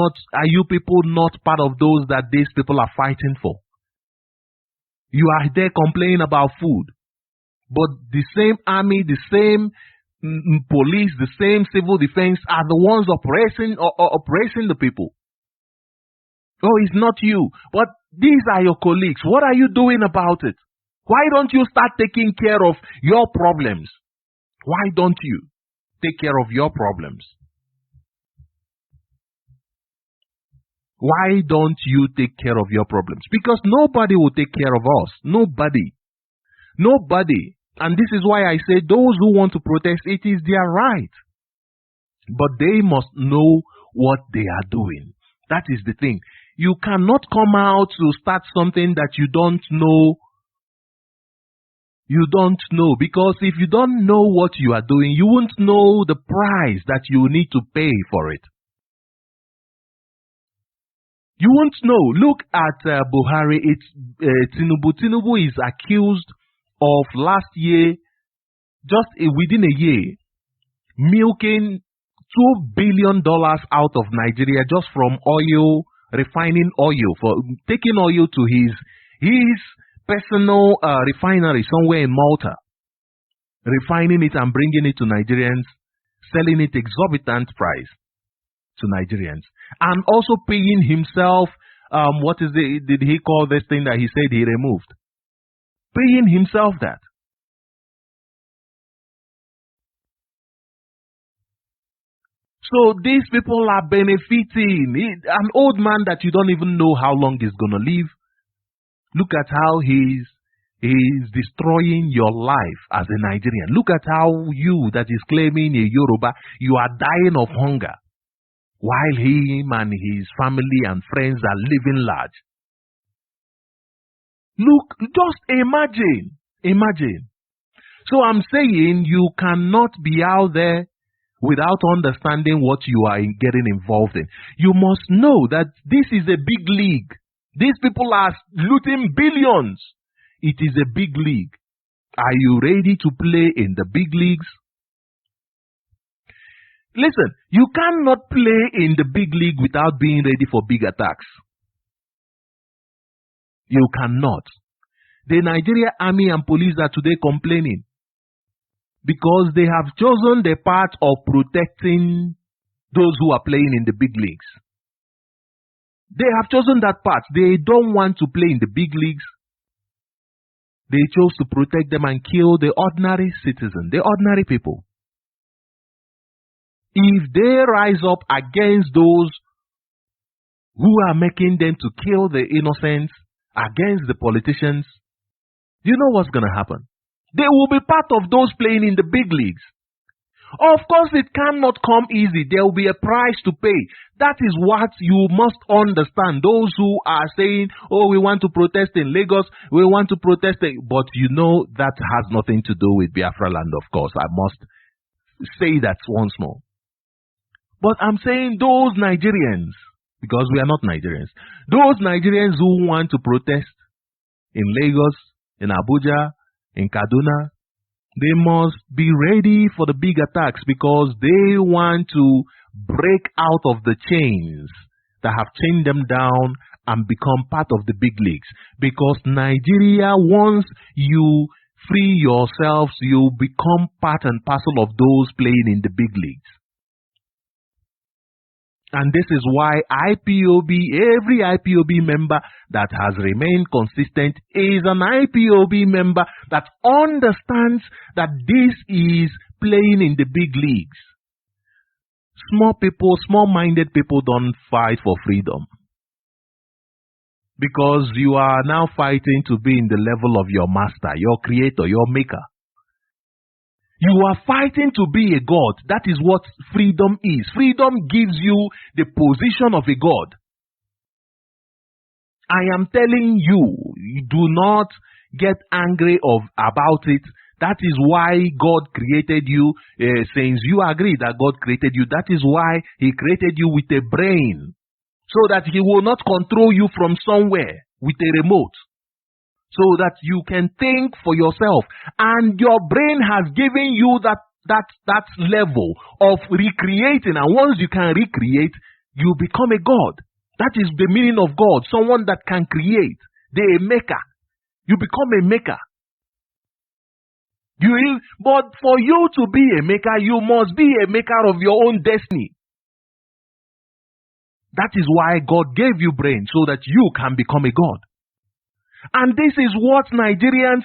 not part of those that these people are fighting for? You are there complaining about food, but the same army, the same police, the same civil defense are the ones oppressing the people. Oh, it's not you, but these are your colleagues. What are you doing about it? Why don't you start taking care of your problems? Why don't you take care of your problems? Why don't you take care of your problems? Because nobody will take care of us. Nobody. And this is why I say those who want to protest, it is their right. But they must know what they are doing. That is the thing. You cannot come out to start something that you don't know. You don't know. Because if you don't know what you are doing, you won't know the price that you need to pay for it. You won't know. Look at Buhari. Tinubu. Tinubu is accused of last year, just within a year, milking $2 billion out of Nigeria just from oil, refining oil, for taking oil to his personal refinery somewhere in Malta, refining it and bringing it to Nigerians, selling it exorbitant price to Nigerians, and also paying himself, did he call this thing that he said he removed? Paying himself that. So these people are benefiting. An old man that you don't even know how long he's going to live. Look at how he's destroying your life as a Nigerian. Look at how you that is claiming a Yoruba, you are dying of hunger, while him and his family and friends are living large. Look, just imagine. So I'm saying you cannot be out there without understanding what you are getting involved in. You must know that this is a big league. These people are looting billions. It is a big league. Are you ready to play in the big leagues? Listen, you cannot play in the big league without being ready for big attacks. You cannot. The Nigeria Army and police are today complaining because they have chosen the path of protecting those who are playing in the big leagues. They have chosen that path. They don't want to play in the big leagues. They chose to protect them and kill the ordinary citizen, the ordinary people. If they rise up against those who are making them to kill the innocents, against the politicians, do you know what's going to happen? They will be part of those playing in the big leagues. Of course, it cannot come easy. There will be a price to pay. That is what you must understand. Those who are saying, oh, we want to protest in Lagos, we want to protest, but you know that has nothing to do with Biafra land, of course. I must say that once more. But I'm saying those Nigerians, because we are not Nigerians, those Nigerians who want to protest in Lagos, in Abuja, in Kaduna, they must be ready for the big attacks because they want to break out of the chains that have chained them down and become part of the big leagues. Because Nigeria, once you free yourselves, you become part and parcel of those playing in the big leagues. And this is why IPOB, every IPOB member that has remained consistent is an IPOB member that understands that this is playing in the big leagues. Small people, small-minded people don't fight for freedom. Because you are now fighting to be in the level of your master, your creator, your maker. You are fighting to be a god. That is what freedom is. Freedom gives you the position of a god. I am telling you, do not get angry about it. That is why God created you. Since you agree that God created you, that is why He created you with a brain. So that He will not control you from somewhere with a remote. So that you can think for yourself. And your brain has given you that level of recreating. And once you can recreate, you become a god. That is the meaning of God. Someone that can create. The maker. You become a maker. But for you to be a maker, you must be a maker of your own destiny. That is why God gave you brain, so that you can become a god. And this is what Nigerians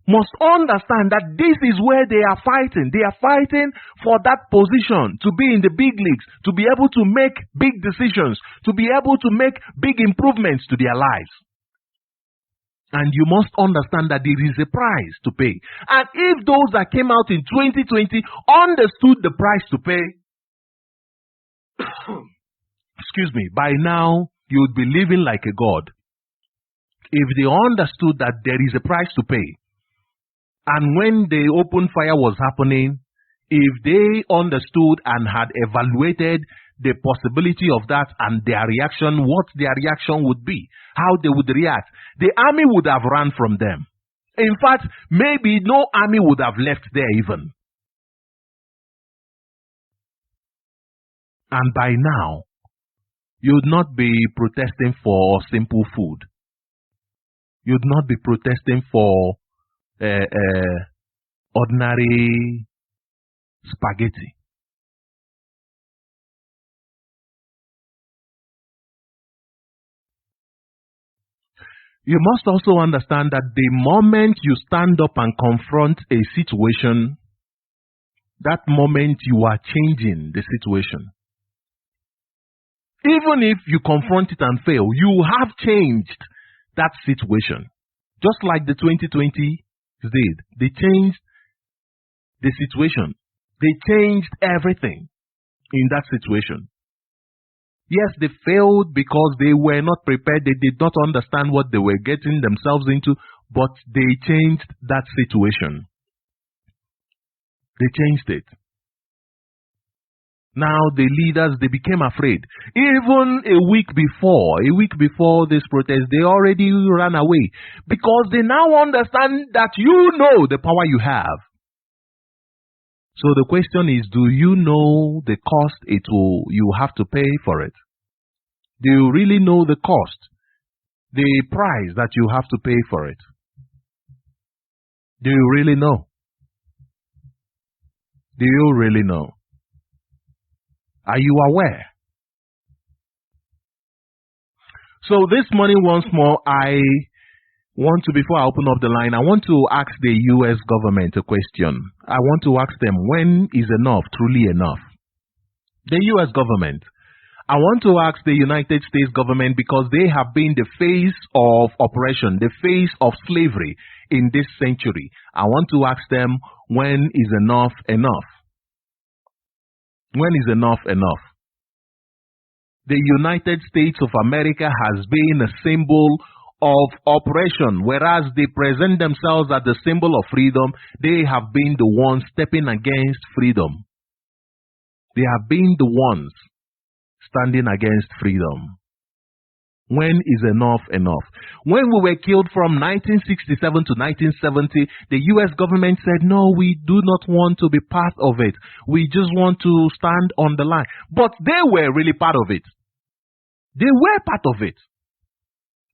must understand, that this is where they are fighting. They are fighting for that position, to be in the big leagues, to be able to make big decisions, to be able to make big improvements to their lives. And you must understand that there is a price to pay. And if those that came out in 2020 understood the price to pay, excuse me, by now you would be living like a god. If they understood that there is a price to pay, and when the open fire was happening, if they understood and had evaluated the possibility of that and their reaction, what their reaction would be, how they would react, the army would have run from them. In fact, maybe no army would have left there even. And by now, you would not be protesting for simple food. You would not be protesting for ordinary spaghetti. You must also understand that the moment you stand up and confront a situation, that moment you are changing the situation. Even if you confront it and fail, you have changed that situation. Just like the 2020 did. They changed the situation. They changed everything in that situation. Yes, they failed because they were not prepared. They did not understand what they were getting themselves into, but they changed that situation. They changed it. Now the leaders, they became afraid. Even a week before this protest, they already ran away because they now understand that you know the power you have. So the question is, do you know the cost you have to pay for it? Do you really know the cost, the price that you have to pay for it? Do you really know? Do you really know? Are you aware? So this morning, once more, before I open up the line, I want to ask the U.S. government a question. I want to ask them, when is enough truly enough? The U.S. government. I want to ask the United States government, because they have been the face of oppression, the face of slavery in this century. I want to ask them, when is enough enough? When is enough enough? The United States of America has been a symbol of oppression, whereas they present themselves as the symbol of freedom. They have been the ones stepping against freedom. They have been the ones standing against freedom. When is enough enough? When we were killed from 1967 to 1970, the U.S. government said, no, we do not want to be part of it. We just want to stand on the line. But they were really part of it. They were part of it.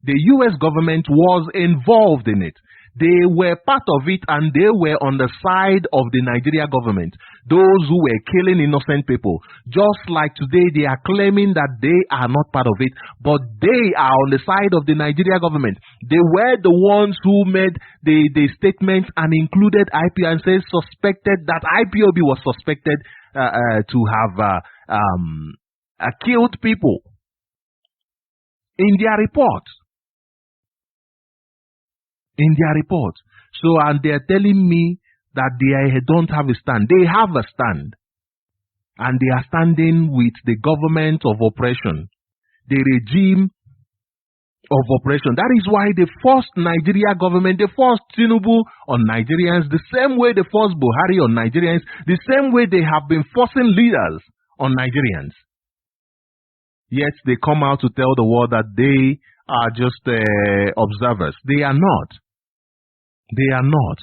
The U.S. government was involved in it. They were part of it, and they were on the side of the Nigeria government, those who were killing innocent people. Just like today, they are claiming that they are not part of it, but they are on the side of the Nigeria government. They were the ones who made the statements and included IPO and said suspected that IPOB was suspected to have killed people in their report. In their report. So, and they are telling me that they don't have a stand. They have a stand. And they are standing with the government of oppression, the regime of oppression. That is why they forced Nigeria government, they forced Tinubu on Nigerians, the same way they forced Buhari on Nigerians, the same way they have been forcing leaders on Nigerians. Yet they come out to tell the world that they are just observers. They are not. They are not.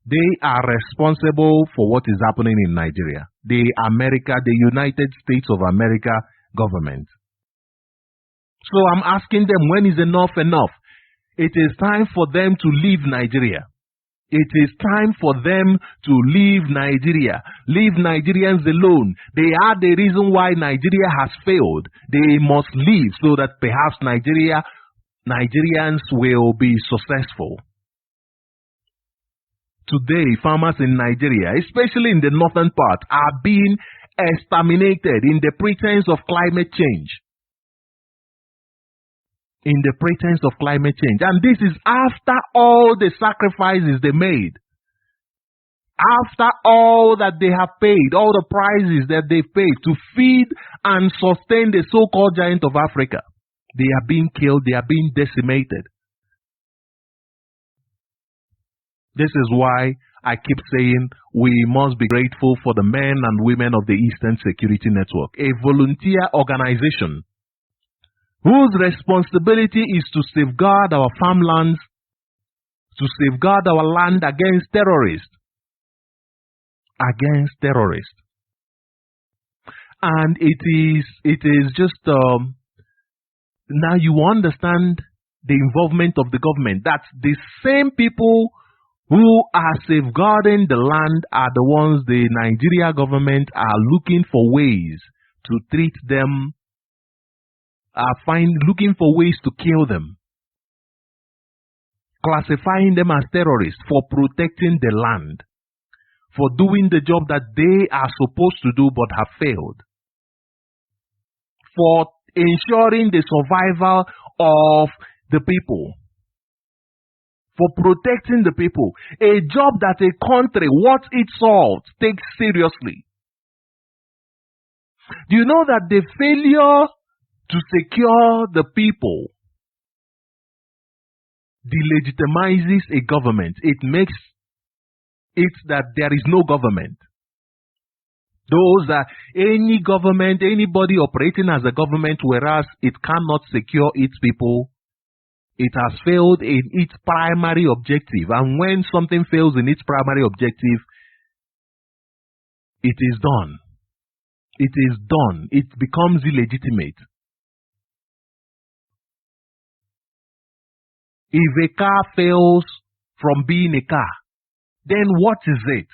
They are responsible for what is happening in Nigeria. The United States of America government. So I'm asking them, when is enough enough? It is time for them to leave Nigeria. It is time for them to leave Nigeria. Leave Nigerians alone. They are the reason why Nigeria has failed. They must leave so that perhaps Nigerians will be successful. Today, farmers in Nigeria, especially in the northern part, are being exterminated in the pretense of climate change. In the pretense of climate change. And this is after all the sacrifices they made. After all that they have paid, all the prices that they paid to feed and sustain the so-called giant of Africa. They are being killed, they are being decimated. This is why I keep saying we must be grateful for the men and women of the Eastern Security Network, a volunteer organization whose responsibility is to safeguard our farmlands, to safeguard our land against terrorists. Against terrorists. And it is just, now you understand the involvement of the government. That the same people who are safeguarding the land are the ones the Nigeria government are looking for ways to treat them, looking for ways to kill them, classifying them as terrorists for protecting the land, for doing the job that they are supposed to do but have failed, for ensuring the survival of the people, for protecting the people, a job that a country, what it solves, takes seriously. Do you know that the failure to secure the people delegitimizes a government? It makes it that there is no government. Those are any government, anybody operating as a government, whereas it cannot secure its people, it has failed in its primary objective. And when something fails in its primary objective, it is done. It is done. It becomes illegitimate. If a car fails from being a car, then what is it?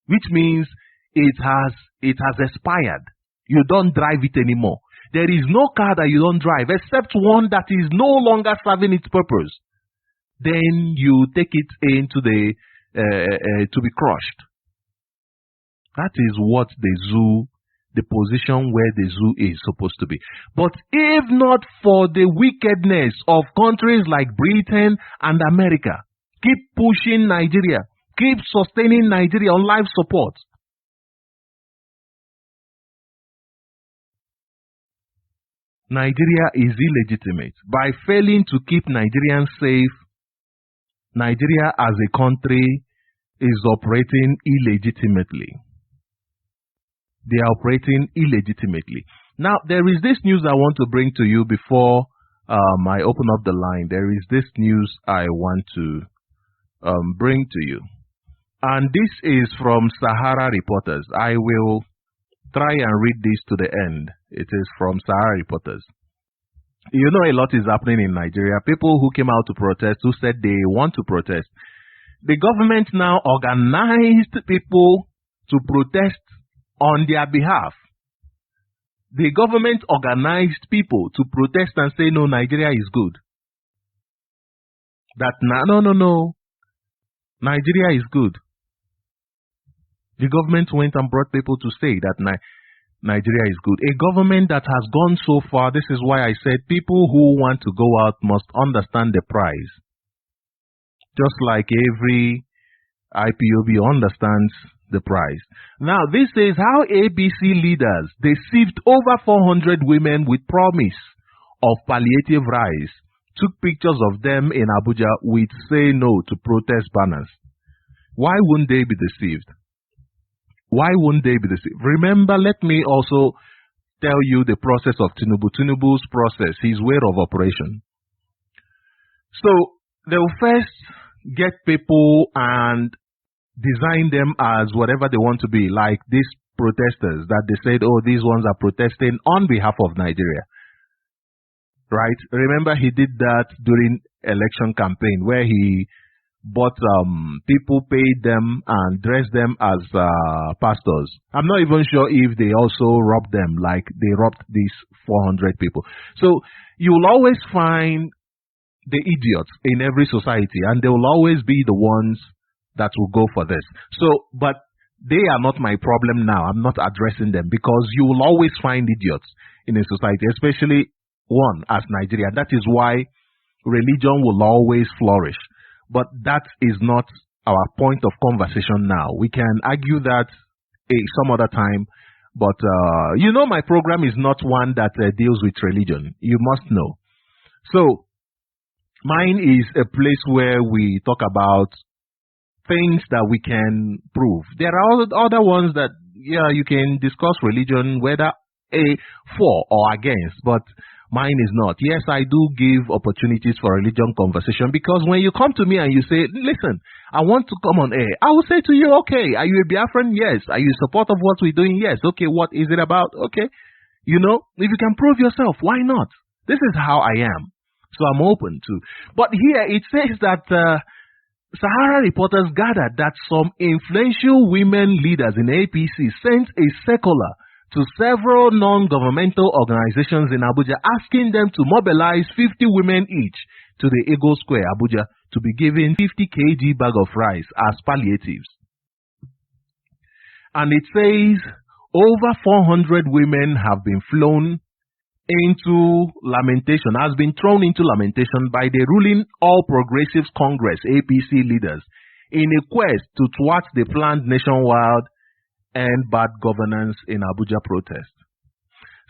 Which means it has expired. You don't drive it anymore. there is no car that you don't drive except one that is no longer serving its purpose. Then you take it into the to be crushed. That is what the position where the zoo is supposed to be. But if not for the wickedness of countries like Britain and America, keep pushing Nigeria, keep sustaining Nigeria on life support. Nigeria is illegitimate. By failing to keep Nigerians safe, Nigeria as a country is operating illegitimately. They are operating illegitimately. Now, there is this news I want to bring to you before I open up the line. There is this news I want to bring to you. And this is from Sahara Reporters. I will try and read this to the end. It is from Sahara Reporters. You know, a lot is happening in Nigeria. People who came out to protest, who said they want to protest. The government now organized people to protest on their behalf. The government organized people to protest and say, no, Nigeria is good. That, no, Nigeria is good. The government went and brought people to say that Nigeria is good. A government that has gone so far, this is why I said people who want to go out must understand the price. Just like every IPOB understands the price. Now, this is how ABC leaders deceived over 400 women with promise of palliative rice, took pictures of them in Abuja with say no to protest banners. Why wouldn't they be deceived? Why wouldn't they be deceived? Remember, let me also tell you the process of Tinubu. Tinubu's process, his way of operation. So, they'll first get people and design them as whatever they want to be, like these protesters that they said, oh, these ones are protesting on behalf of Nigeria. Right? Remember, he did that during election campaign where he bought people, paid them and dressed them as pastors. I'm not even sure if they also robbed them like they robbed these 400 people. So you will always find the idiots in every society, and they will always be the ones that will go for this. So, but they are not my problem now. I'm not addressing them because you will always find idiots in a society, especially one as Nigeria. That is why religion will always flourish. But that is not our point of conversation now. We can argue that some other time. But, you know, my program is not one that deals with religion. You must know. So, mine is a place where we talk about things that we can prove. There are other ones that, yeah, you can discuss religion, whether for or against, but mine is not. Yes, I do give opportunities for religion conversation because when you come to me and you say, listen, I want to come on air, I will say to you, okay, are you a Biafran? Yes. Are you in support of what we're doing? Yes. Okay, what is it about? Okay. You know, if you can prove yourself, why not? This is how I am. So I'm open to. But here it says that Sahara Reporters gathered that some influential women leaders in APC sent a circular to several non-governmental organizations in Abuja asking them to mobilize 50 women each to the Ego Square, Abuja, to be given 50 kg bag of rice as palliatives. And it says over 400 women have been flown into lamentation, has been thrown into lamentation by the ruling All Progressives Congress, APC leaders, in a quest to thwart the planned nationwide and bad governance in Abuja protest.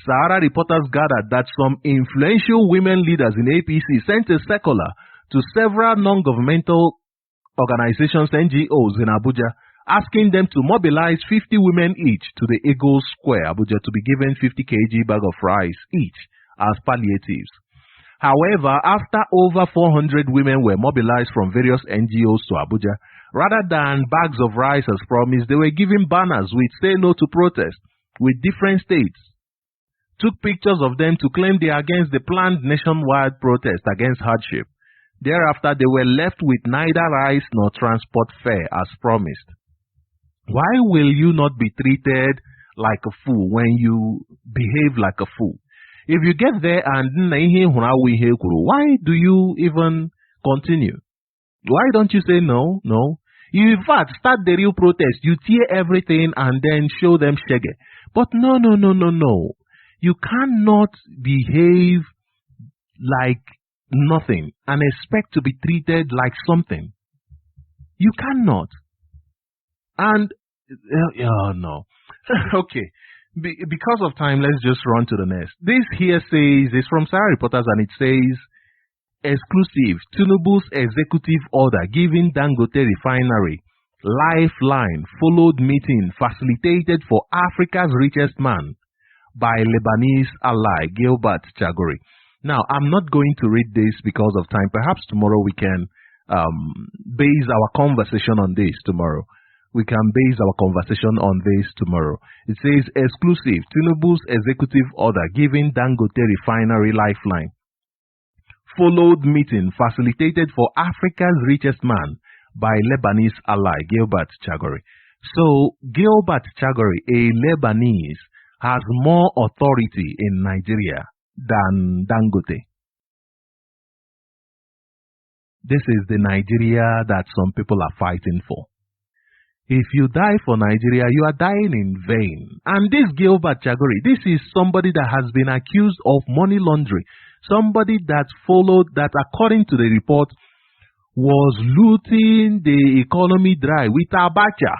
Sahara Reporters gathered that some influential women leaders in APC sent a circular to several non-governmental organizations, NGOs in Abuja, asking them to mobilize 50 women each to the Eagle Square, Abuja, to be given 50 kg bag of rice each as palliatives. However, after over 400 women were mobilized from various NGOs to Abuja, rather than bags of rice as promised, they were given banners with say no to protest with different states, took pictures of them to claim they are against the planned nationwide protest against hardship. Thereafter, they were left with neither rice nor transport fare as promised. Why will you not be treated like a fool when you behave like a fool? If you get there and why do you even continue? Why don't you say no? No. You in fact start the real protest. You tear everything and then show them shege. But no. You cannot behave like nothing and expect to be treated like something. You cannot. And no. Okay. Because of time, let's just run to the next. This here says, it's from Sarah Reporters, and it says, exclusive, Tinubu's executive order giving Dangote refinery lifeline followed meeting facilitated for Africa's richest man by Lebanese ally Gilbert Chagori. Now, I'm not going to read this because of time. Perhaps tomorrow we can base our conversation on this tomorrow. We can base our conversation on this tomorrow. It says, exclusive, Tinubu's executive order giving Dangote refinery lifeline followed meeting facilitated for Africa's richest man by Lebanese ally Gilbert Chagori. So, Gilbert Chagori, a Lebanese, has more authority in Nigeria than Dangote. This is the Nigeria that some people are fighting for. If you die for Nigeria, you are dying in vain. And this Gilbert Chagori, this is somebody that has been accused of money laundering. Somebody that followed, that according to the report, was looting the economy dry with Abacha.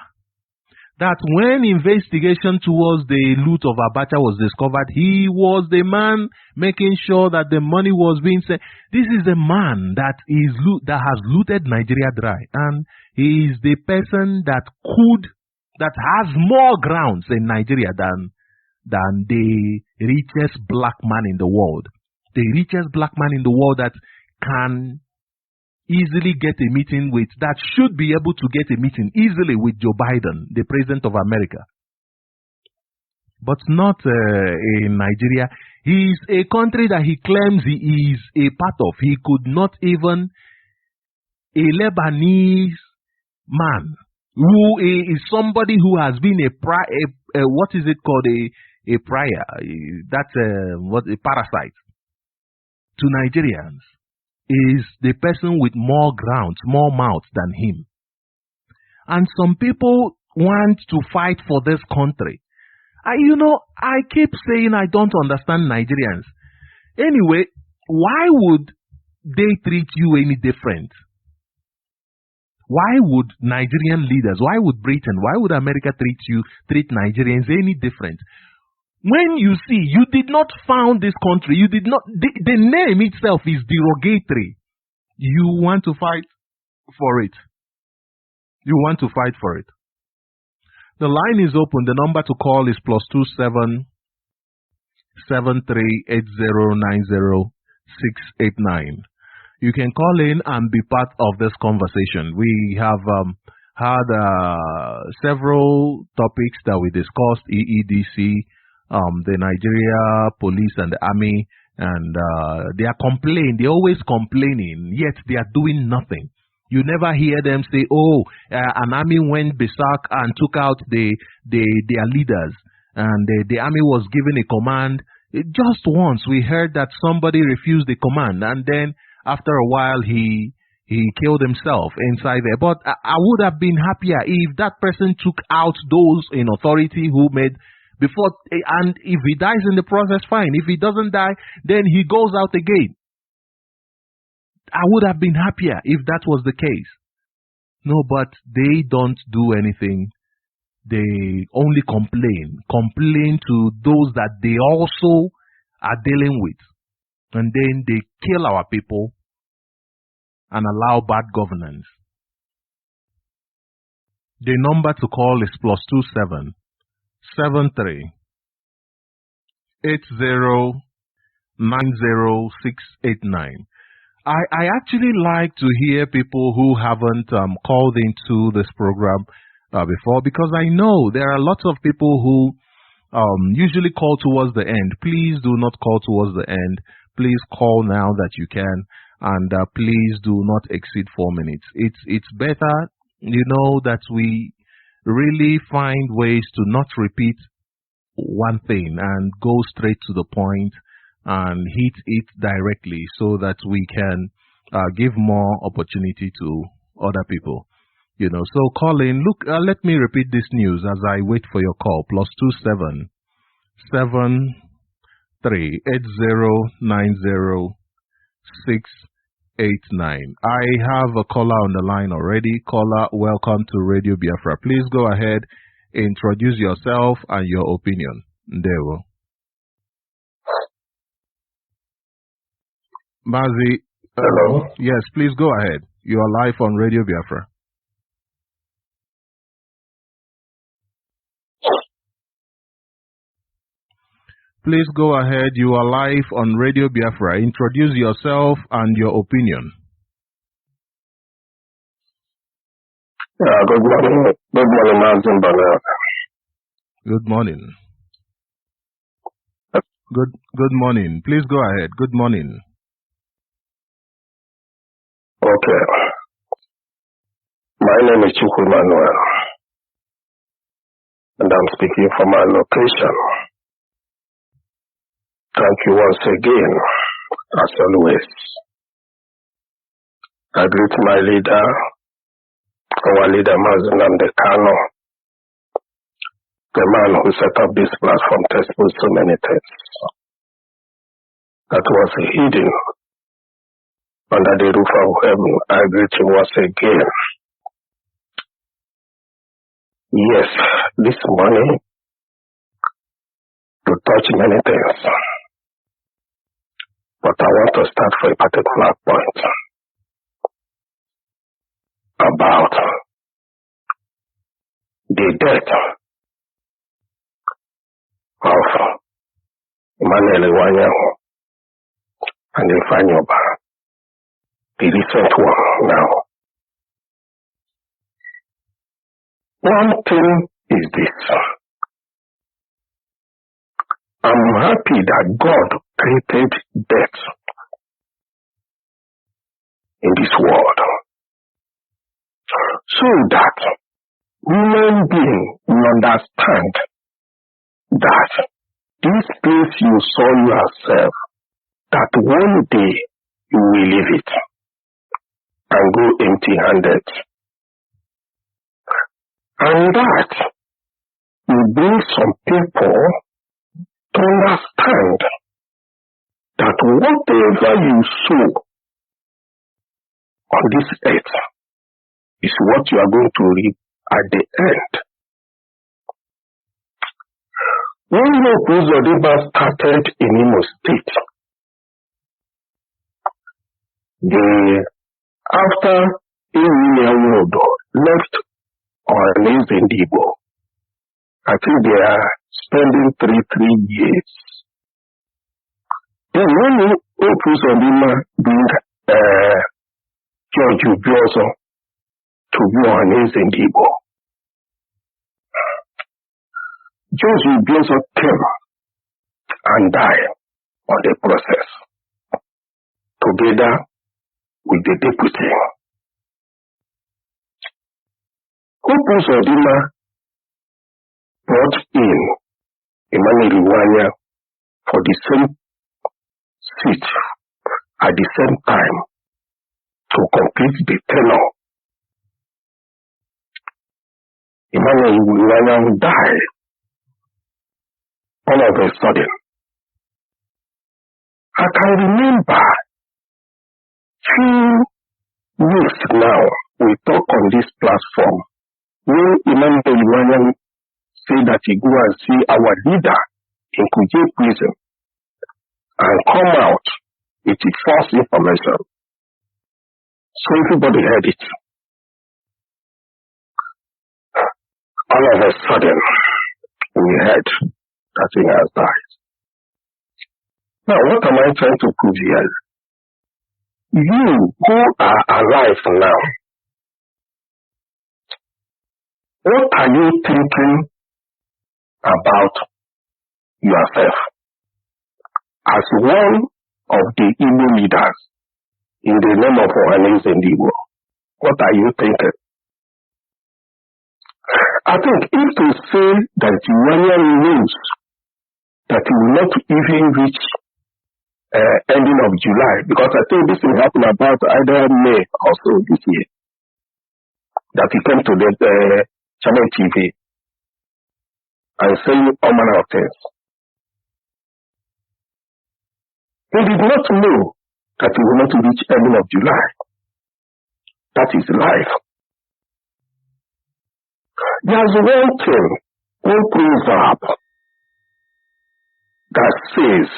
That when investigation towards the loot of Abacha was discovered, he was the man making sure that the money was being sent. This is a man that has looted Nigeria dry, and he is the person that has more grounds in Nigeria than the richest black man in the world. The richest black man in the world that can easily get a meeting with, that should be able to get a meeting easily with Joe Biden, the president of America. But not in Nigeria. He's a country that he claims he is a part of. He could not even, a Lebanese man who is somebody who has been a parasite to Nigerians, is the person with more grounds, more mouths than him. And some people want to fight for this country. I keep saying I don't understand Nigerians. Anyway, why would they treat you any different? Why would Nigerian leaders, why would Britain, why would America treat Nigerians any different? When you see, you did not found this country, you did not, the name itself is derogatory. You want to fight for it. You want to fight for it. The line is open. The number to call is +27 738090 You can call in and be part of this conversation. We have had several topics that we discussed, EEDC, the Nigeria police and the army, and they are complaining. They're always complaining, yet they are doing nothing. You never hear them say, an army went berserk and took out their leaders, and the army was given a command. Just once we heard that somebody refused the command, and then after a while he killed himself inside there. But I would have been happier if that person took out those in authority who made before, and if he dies in the process, fine. If he doesn't die, then he goes out again. I would have been happier if that was the case. No, but they don't do anything. They only complain to those that they also are dealing with. And then they kill our people and allow bad governance. The number to call is +27 73 80 90689. I actually like to hear people who haven't called into this program before, because I know there are lots of people who usually call towards the end. Please do not call towards the end. Please call now that you can, and please do not exceed 4 minutes. It's better, that we really find ways to not repeat one thing and go straight to the point and hit it directly so that we can give more opportunity to other people. So call in. Look, let me repeat this news as I wait for your call. +27 738090 I have a caller on the line already. Caller, welcome to Radio Biafra. Please go ahead, introduce yourself and your opinion. Ndewo. Mazi. Hello. Yes, please go ahead. You are live on Radio Biafra. Please go ahead. You are live on Radio Biafra. Introduce yourself and your opinion. Good morning. Good morning, Mazi Mbanali. Good morning. Good morning. Please go ahead. Good morning. Okay. My name is Sochima, and I'm speaking from my location. Thank you once again, as always. I greet my leader, our leader, Mazi NnamdiKanu, the man who set up this platform to expose so many things that was hidden under the roof of heaven. I greet him once again. Yes, this morning to touch many things, but I want to start for a particular point about the death of Mbanali and Ifanyoba, the recent one now. One thing is this. I'm happy that God created death in this world so that human beings will understand that this place you saw yourself, that one day you will leave it and go empty-handed. And that will bring some people to understand that whatever you sow on this earth is what you are going to reap at the end. When Uzodimma started in Imo State, after Iwuodo left on Zendibo, I think they are spending 3 years. Then when Uzodimma bring George Ubiozo to be on Zendibo, George Ubiozo came and died on the process, together with the deputy. Uzodimma brought in Mbanali for the same seat at the same time to complete the tenure. Mbanali died all of a sudden. I can remember few weeks now we talk on this platform when Mbanali said that he go and see our leader in Kuje prison and come out with false information. So everybody heard it. All of a sudden, we heard that he has died. Now, what am I trying to prove here? You who are alive now, what are you thinking about yourself as one of the Igbo leaders in the name of Ohanes and Igbo? What are you thinking? I think if to say that Iwanya knows that he will not even reach ending of July, because I think this will happen about either May or so this year, that he came to the channel TV and saying all manner of things. He did not know that he will not reach ending of July. That is life. There's one thing, one proverb that says,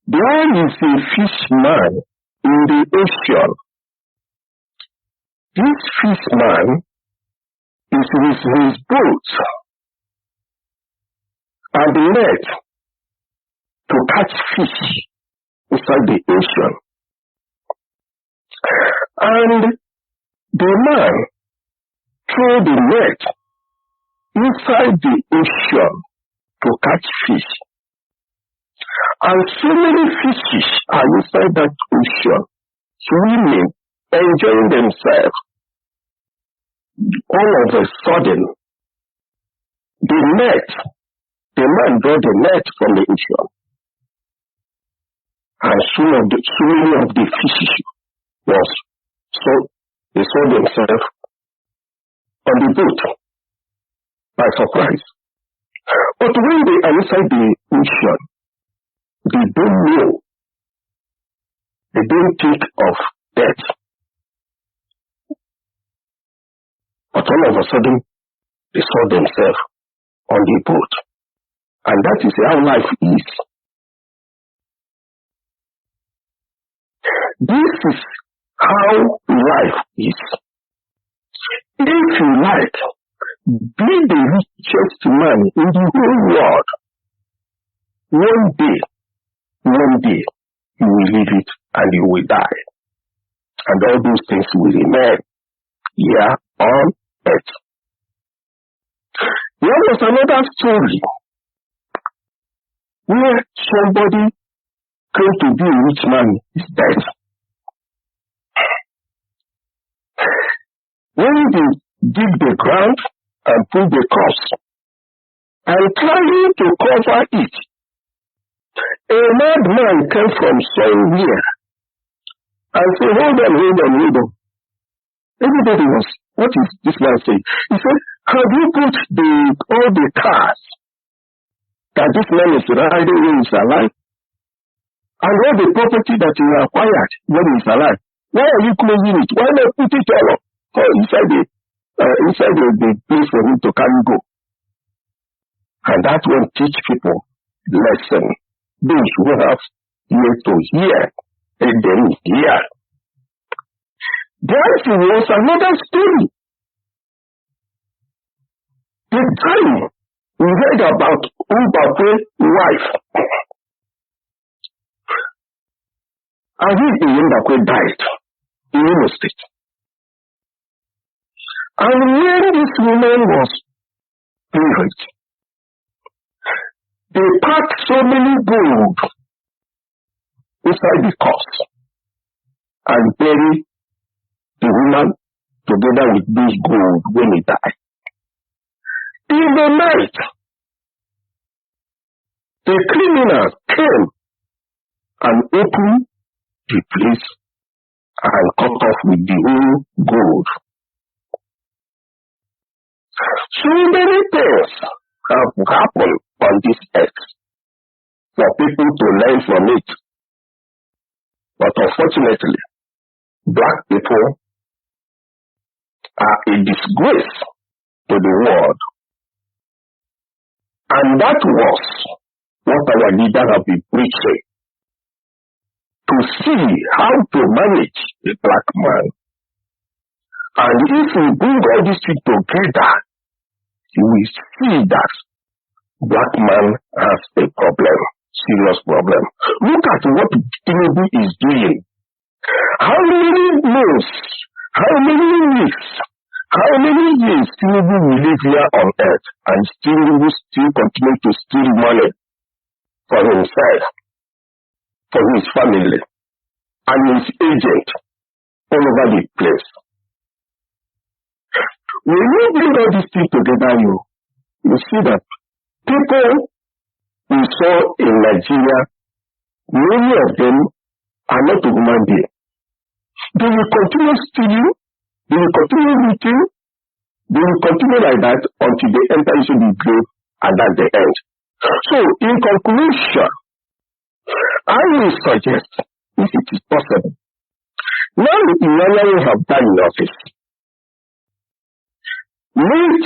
there is a fishman in the ocean. This fishman is with his boat and the net to catch fish inside the ocean. And the man threw the net inside the ocean to catch fish. And so many fishes are inside that ocean, swimming, enjoying themselves. All of a sudden, the man brought the net from the ocean. And so many of the fishes they saw themselves on the boat by surprise. But when they are inside the ocean, they don't know. They don't think of death. But all of a sudden, they saw themselves on the boat. And that is how life is. This is how life is. If you like, be the richest man in the whole world. One day, you will leave it and you will die. And all those things will remain here on earth. There was another story where somebody came to be a rich man is dead. When they dig the ground and put the corpse and trying to cover it, a madman came from somewhere and said, hold on. Everybody was, what is this man saying? He said, have you put all the cars that this man is riding when he's alive? And all the property that he acquired when he's alive? Why are you closing it? Why not put it all up inside the place for him to carry go? And that will teach people lesson. Those who have ears to hear, and then hear. There was another story. The time we read about Mbape's wife. And Mbappe died in Imo State. And when this woman was buried, they packed so many gold inside the corpse and buried the woman together with this gold when he died. In the night, the criminals came and opened the place and cut off with the whole gold. So many things have happened on this earth for people to learn from it. But unfortunately, black people are a disgrace to the world. And that was what our leaders have been preaching. To see how to manage a black man. And if we bring all these things together, you will see that black man has a problem, serious problem. Look at what Tinubu is doing. How many months, how many weeks, how many years Tinubu will live here on earth and Tinubu still continue to steal money for himself, for his family, and his agent all over the place. When you bring all these things together, you see that people we saw in Nigeria Many of them are not human beings. They will continue stealing, they will continue looting, they will continue like that until they enter into the grave, and that's the end. So, in conclusion, I will suggest, if it is possible, now the Iranians have done in office, let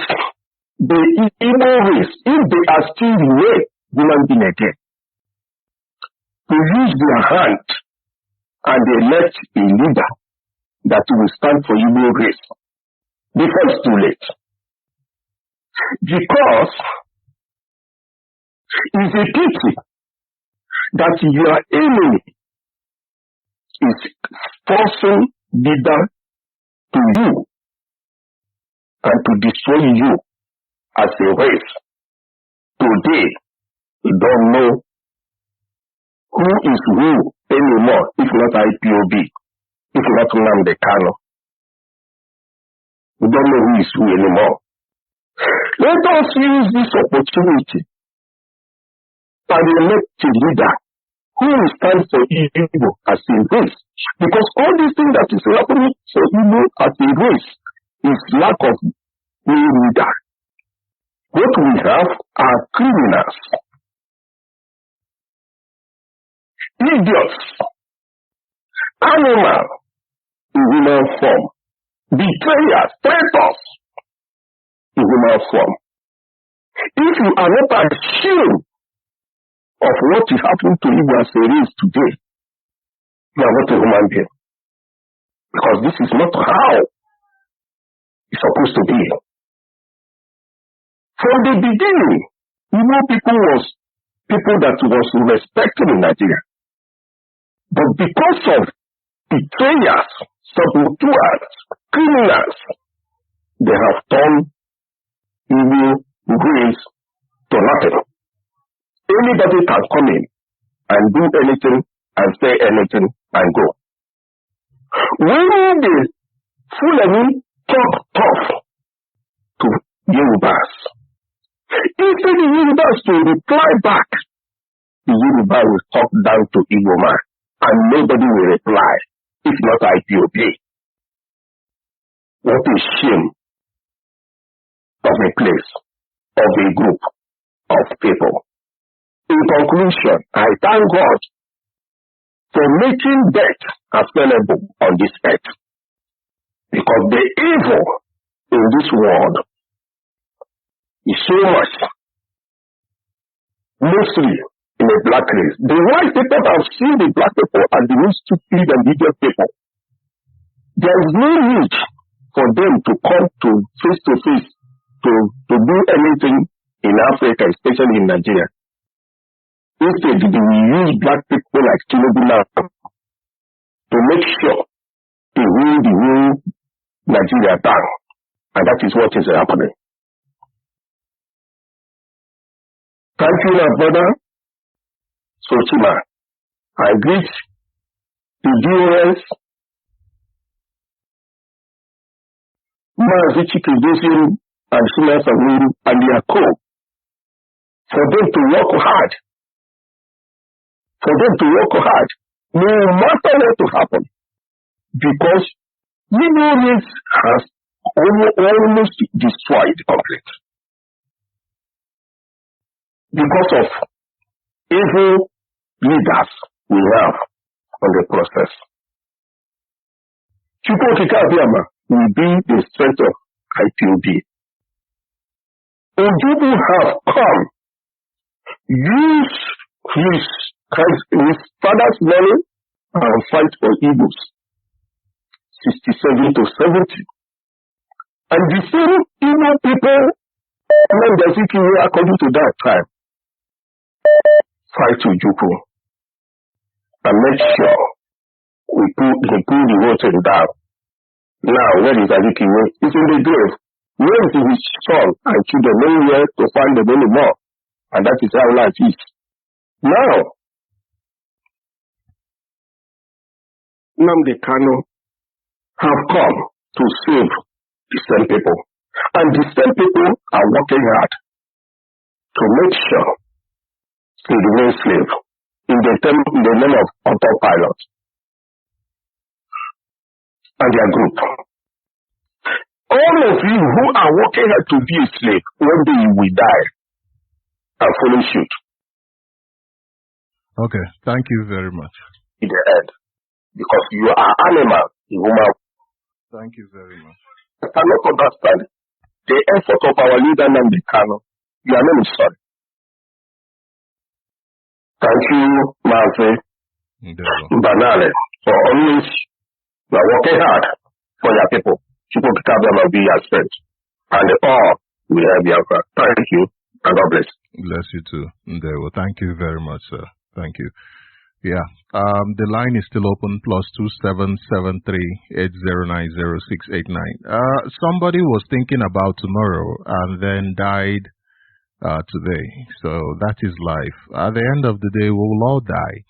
the Igbo race, if they are still remain human being again, to use their hand and elect a leader that will stand for Igbo race before it's too late. Because it's a pity that your enemy is forcing leader to you and to destroy you as a race. Today, you don't know who is who anymore, if not IPOB, if not NnamdiKanu. We don't know who is who anymore. Let us use this opportunity and elect a leader who will stand for Igbo as a race. Because all these things that is happening for Igbo as a race is lack of a leader. What we have are criminals, idiots, animals in human form, betrayers, traitors in human form. If you are not ashamed of what is happening to you as a race today, you are not a human being. Because this is not how it's supposed to be. From the beginning, people was people that was respected in Nigeria. But because of betrayers, saboteurs, criminals, they have turned evil grace to nothing. Anybody can come in and do anything and say anything and go. When the Fulani talk tough to Yorubas, instead the Yorubas to reply back, the Yoruba will talk down to Igbo man, and nobody will reply, if not IPOB. What a shame of a place, of a group, of people. In conclusion, I thank God for making death available on this earth. Because the evil in this world is so much, mostly in a black race. The white people have seen the black people as the most stupid and idiot people. There is no need for them to come to face to do anything in Africa, especially in Nigeria. Instead, we use black people like Tinubu now to make sure to win the new Nigeria down. And that is what is happening. Thank you, my brother, Sochima. I greet the viewers, Mazi and Shima Samuru and their co, for them to work hard. For them to work hard, no matter what to happen, because Igbo race has almost destroyed the conflict. Because of evil leaders we have on the process. Chukwuokike Abiyama will be the strength of IPOB. Ojubu have come, use his father's money and fight for Igbos 67 to 70. And the same Igbo people, according to that time, fight Ojukwu and make sure we pull the water down. Now, where is Azikiwe? It's in the grave. Where is his son and children? Nowhere to find them anymore. And that is how life is. Now, NnamdiKanu have come to save the same people. And the same people are working hard to make sure they remain slave in the name of autopilot and their group. All of you who are working hard to be a slave, one day you will die and follow suit. Okay, thank you very much. In the end, because you are animal, human. Thank you very much. I cannot understand the effort of our leader NnamdiKanu. Your name is sorry. Thank you, Mazi, Mbanali, for always working hard for your people. People to come and be your strength. And all we have Biafra. Thank you, and God bless. Bless you too. Well, thank you very much, sir. Thank you. Yeah. The line is still open, +2773-809-0689. Somebody was thinking about tomorrow and then died today. So that is life. At the end of the day, we will all die.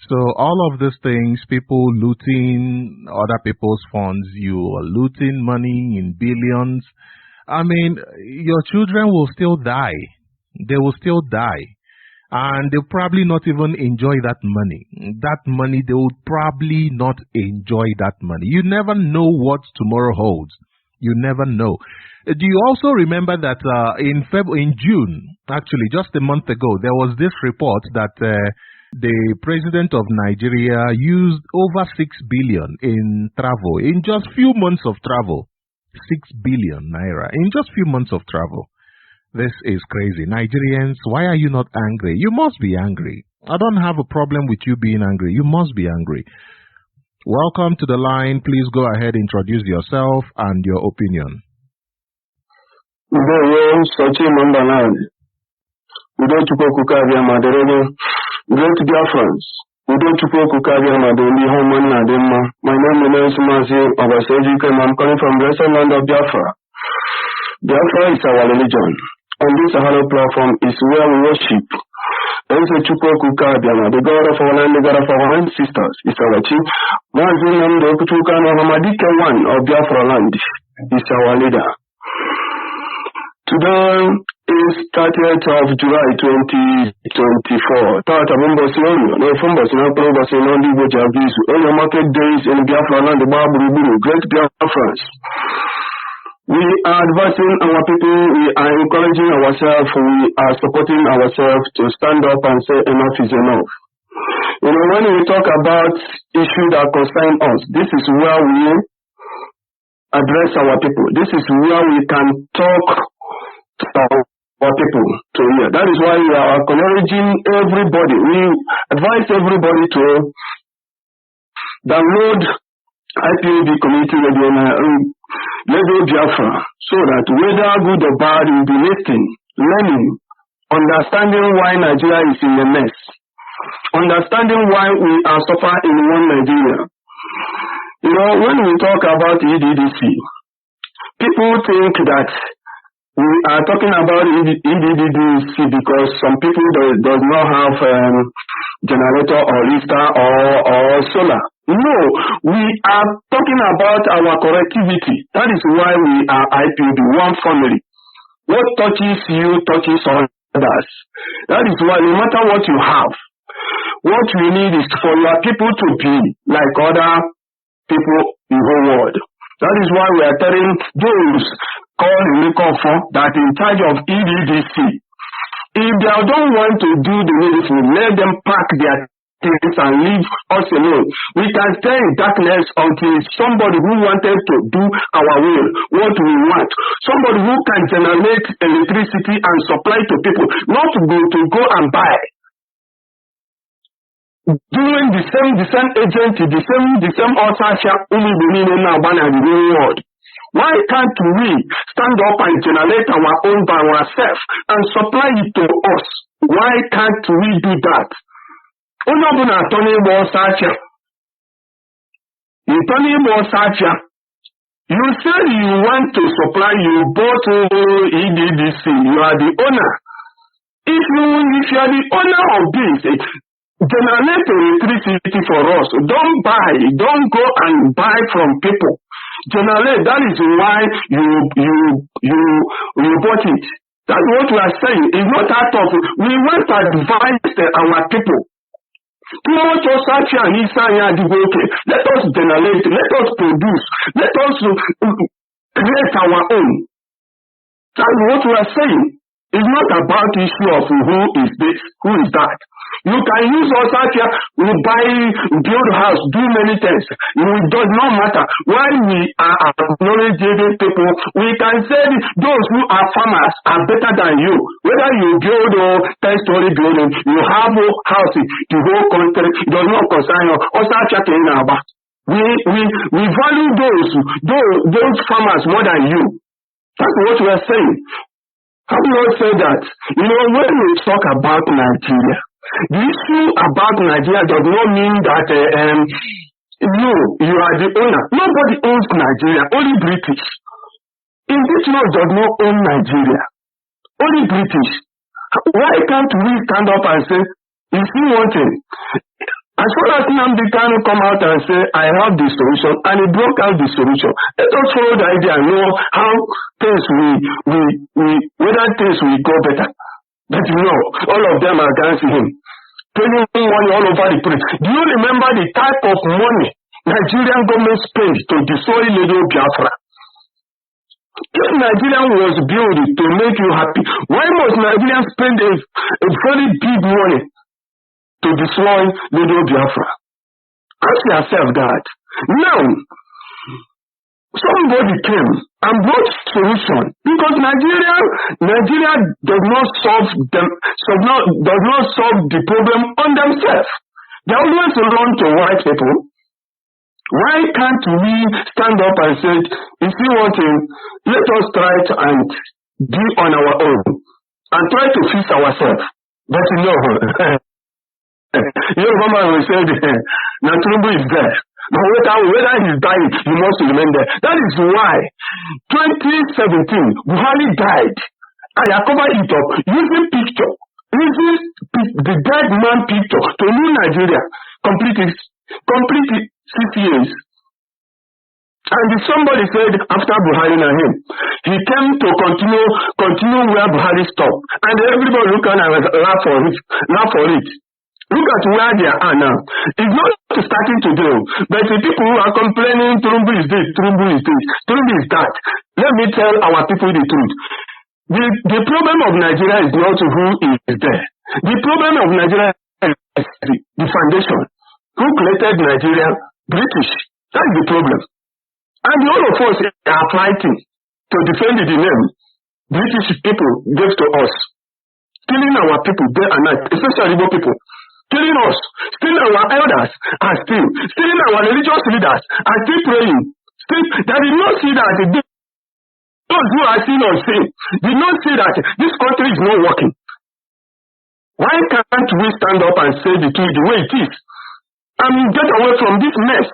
So all of these things, people looting other people's funds, you are looting money in billions. I mean, your children will still die. They will still die. And they'll probably not even enjoy that money. That money, they will probably not enjoy that money. You never know what tomorrow holds. You never know. Do you also remember that in June, actually just a month ago, there was this report that the president of Nigeria used over 6 billion in travel, in just few months of travel. 6 billion naira in just few months of travel. This is crazy. Nigerians, why are you not angry? You must be angry. I don't have a problem with you being angry. You must be angry. Welcome to the line. Please go ahead, introduce yourself and your opinion. Sochima, Mbanali. Great Biafrans. My name is Mazi, I'm coming from the western land of Biafra. Biafra is our religion, and this Sahara platform is where we worship. There is a Chukwukabiama, the God of our land, the God of our ancestors, is our chief. Mazi NnamdiKanu of Biafra land is our leader. Today is 30th of July 2024. Market days in Biafra land, great Biafrans. We are advising our people, we are encouraging ourselves, we are supporting ourselves to stand up and say enough is enough. When we talk about issues that concern us, this is where we address our people. This is where we can talk to our people to hear. That is why we are encouraging everybody. We advise everybody to download IPOB community radio Biafra, so that whether good or bad, you'll be listening, learning, understanding why Nigeria is in a mess, understanding why we are suffering in one Nigeria. When we talk about EDDC, people think that we are talking about EDDC because some people does not have generator or Lista or solar. No, we are talking about our collectivity. That is why we are IPOB, one family. What touches you touches others. That is why no matter what you have, what we need is for your people to be like other people in the whole world. That is why we are telling those called that in charge of EDDC, if they don't want to do the needful, let them pack their things and leave us alone. We can stay in darkness until somebody who wanted to do our will, what we want, somebody who can generate electricity and supply to people, not to go and buy. Doing the same agency, the same Osasha, now in the world. Why can't we stand up and generate our own by ourselves and supply it to us? Why can't we do that? You said you want to supply, you bought EDDC, you are the owner. If you are the owner of this, generate electricity for us. Don't go and buy from people. Generate, that is why you bought it. That's what we are saying. It's not out of, we want to advise our people. Too much Osachi and Isanya okay. Let us generate, let us produce, let us create our own. That's what we are saying. It's not about the issue of who is this, who is that. You can use Osachi, we buy, build house, do many things. It does not matter. While we are acknowledging people, we can say those who are farmers are better than you. Whether you build a 10-story building, you have a house, the whole country, it does not concern you. Osachi came about. We value those farmers more than you. That's what we are saying. How do you say that? When we talk about Nigeria, the issue about Nigeria does not mean that you are the owner. Nobody owns Nigeria, only British. Indigenous does not own Nigeria, only British. Why can't we stand up and say, you see one thing? As far as NnamdiKanu come out and say, I have the solution, and he broke out the solution, let us follow the idea and know how things whether things will go better. But all of them are against him. Spending money all over the place. Do you remember the type of money Nigerian government spent to destroy Radio Biafra? If Nigeria was built to make you happy, why must Nigerians spend a very big money to destroy Radio Biafra? Ask yourself that. Now, somebody came and brought solution because Nigeria does not solve the problem on themselves. They always run to white people. Why can't we stand up and say, if you want to, let us try to and be on our own and try to fix ourselves? But Mama will say, Natrumbu is there. But whether he's dying, he must remain there. That is why 2017, Buhari died. And I covered it up using the dead man picture to new Nigeria, complete 6 years. And somebody said after Buhari and him, he came to continue where Buhari stopped. And everybody look at and laugh for it. Look at where they are now. It's not starting to do, but the people who are complaining, Trumbu is this, Trumbu is this, Trumbu is that. Let me tell our people the truth. The problem of Nigeria is not who is there. The problem of Nigeria is the foundation. Who created Nigeria? British. That is the problem. And all of us are fighting to defend the name British people gave to us. Killing our people day and night, especially Igbo people. Killing us, stealing our elders, and stealing our religious leaders, and still praying. They did not see that those who are seen unseen did not see that this country is not working. Why can't we stand up and say the truth the way it is and get away from this mess?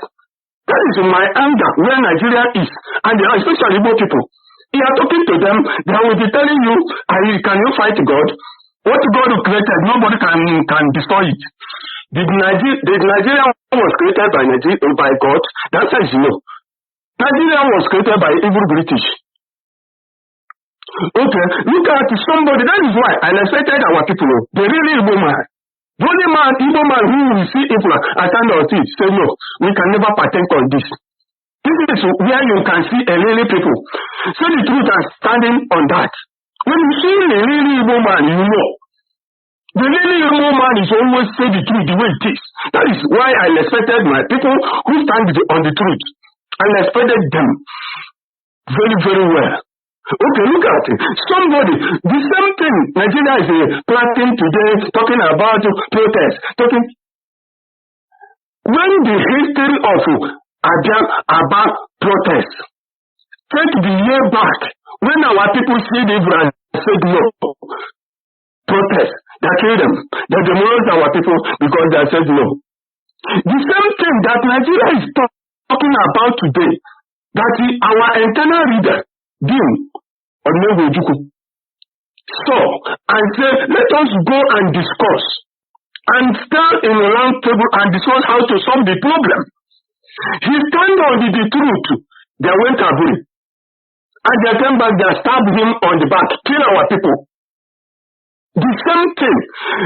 That is my anger where Nigeria is, and especially Igbo people. You are talking to them, they will be telling you, can you fight God? What God created, nobody can destroy it. Did Nigeria was created by God? The answer is no. Nigeria was created by evil British. Okay, look at somebody. That is why I respected our people. The really Igbo man. The only Igbo man who will see evil and stand on it, say no, we can never partake on this. This is where you can see a really people. Say the truth and standing on that. When you see a really Igbo man, you know. The really Igbo man is always say the truth the way it is. That is why I respected my people who stand on the truth. I respected them very, very well. Okay, look at it. Somebody, the same thing Nigeria is planting today, talking about protest. When the history of Aba protest, take the year back, when our people see the and said no, protest, they killed them. They demolished our people because they said no. The same thing that Nigeria is talking about today, that our internal leader did on Negojuku. So, and say, let us go and discuss and stand in a round table and discuss how to solve the problem. He stand on the truth. They went away. And they came back, they stabbed him on the back, kill our people. The same thing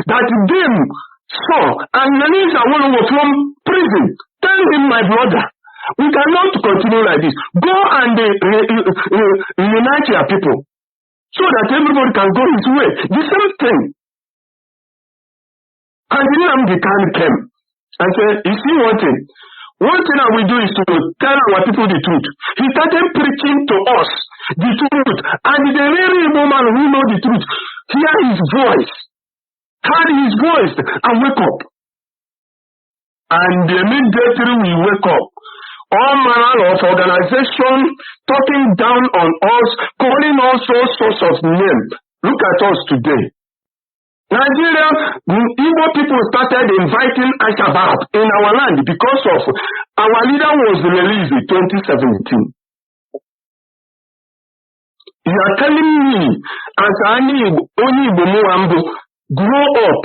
that them saw and released Awolowo from prison. Tell him, my brother, we cannot continue like this. Go and unite your people so that everybody can go his way. The same thing. And NnamdiKanu came and said, you see one thing that we do is to tell our people the truth. He started preaching to us the truth. And the very woman who know the truth, hear his voice, heard his voice, and wake up. And immediately we wake up. All manner of organization talking down on us, calling us all sorts of names. Look at us today. Nigeria, Igbo people started inviting Al-Shabaab in our land because of our leader was released in 2017. You are telling me, as only Igbo Muambo, grow up,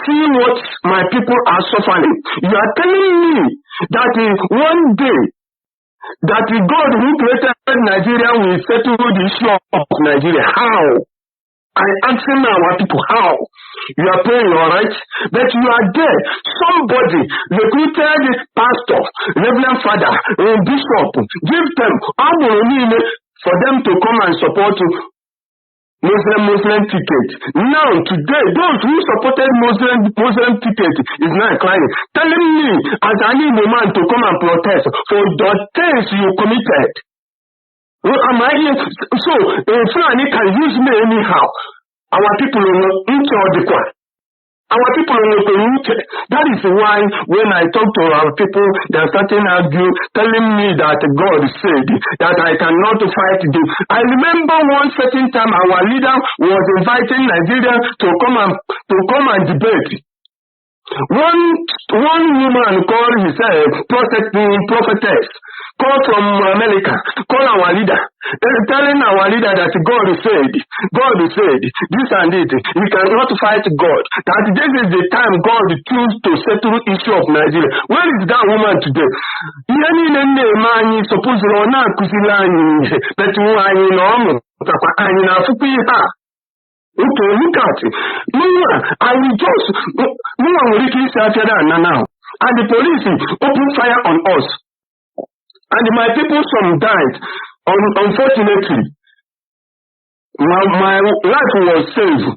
see what my people are suffering. You are telling me that one day, that God who created Nigeria will settle the issue of Nigeria. How? I asking our people how. You are praying, alright? But you are there. Somebody recruited pastor, reverend father, bishop, give them for them to come and support Muslim ticket. Now, today, those who supported Muslim ticket is now crying, telling me as I need a man to come and protest for the things you committed. So, Fulani can use me anyhow. Our people are into the choir. Our people are not. That is why when I talk to our people, they are starting to argue, telling me that God said that I cannot fight them. I remember one certain time our leader was inviting Nigeria to come and debate. One woman called herself prophetess, called from America, called our leader, telling our leader that God said, this and it, we cannot fight God, that this is the time God choose to settle the issue of Nigeria. Where is that woman today? Okay, look at it. I will just, no one will really say now. And the police open fire on us. And my people, some died. Unfortunately, my life was saved.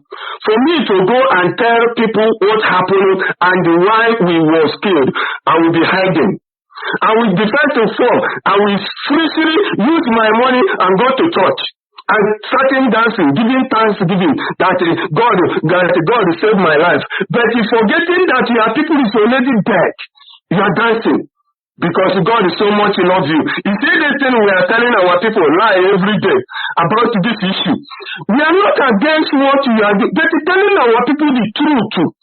For me to go and tell people what happened and why we was killed, I will be hiding. I will decide to fall. I will freely use my money and go to church. And starting dancing, giving thanksgiving that God saved my life. But you forgetting that your people is already dead. You are dancing because God is so much love you. You see this thing we are telling our people lie every day about this issue. We are not against what you are doing, but telling our people the truth.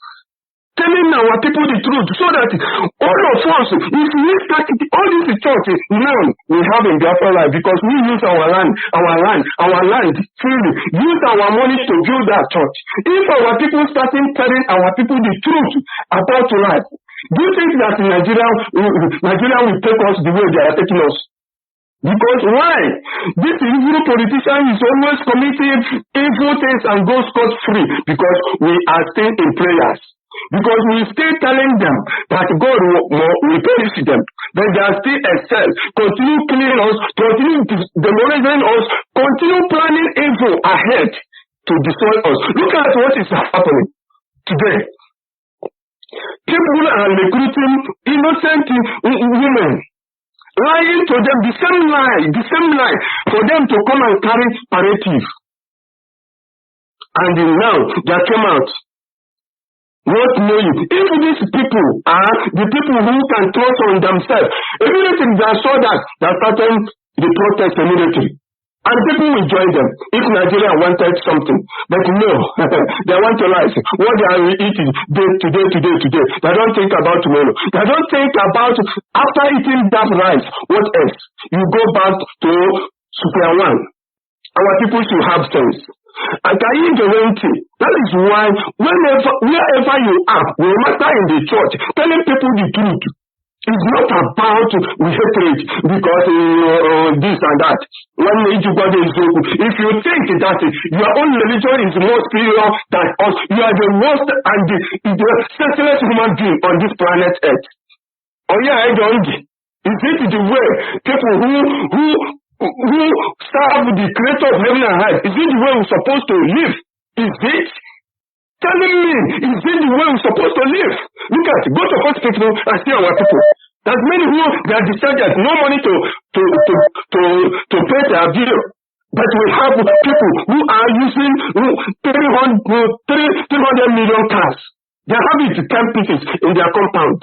Telling our people the truth so that all of us, if we start all these churches now we have in Biafra life because we use our land freely, use our money to build that church. If our people starting telling our people the truth about life, do you think that Nigeria will take us the way they are taking us? Because why? This evil politician is always committing evil things and goes scot-free because we are still in prayers. Because we still telling them that God will punish them, but they are still excel, continue killing us, continue demoralizing us, continue planning evil ahead to destroy us. Look at what is happening today. People are recruiting innocent women, lying to them, the same lie, for them to come and carry palliative. And now they came out. What know you? If these people are the people who can trust on themselves, immediately they saw that they started the protest immediately. And people will join them if Nigeria wanted something. But no, they want to lie. What they are eating today. They don't think about tomorrow. They don't think about after eating that rice, what else? You go back to square one. Our people should have sense. And that is why wherever you are, no matter in the church, telling people the truth It's not about hatred because this and that. If you think that your own religion is more superior than us, you are the worst and the senseless human being on this planet Earth. Oh yeah, I don't. Is it the way people who serve the creator of heaven and earth, is it the way we're supposed to live? Is it? Telling me, is it the way we're supposed to live? Look at, go to hospital and see our people. There's many who they are discharged, no money to pay their bill. But we have people who are using 300 million cars. They have it 10 pieces in their compound.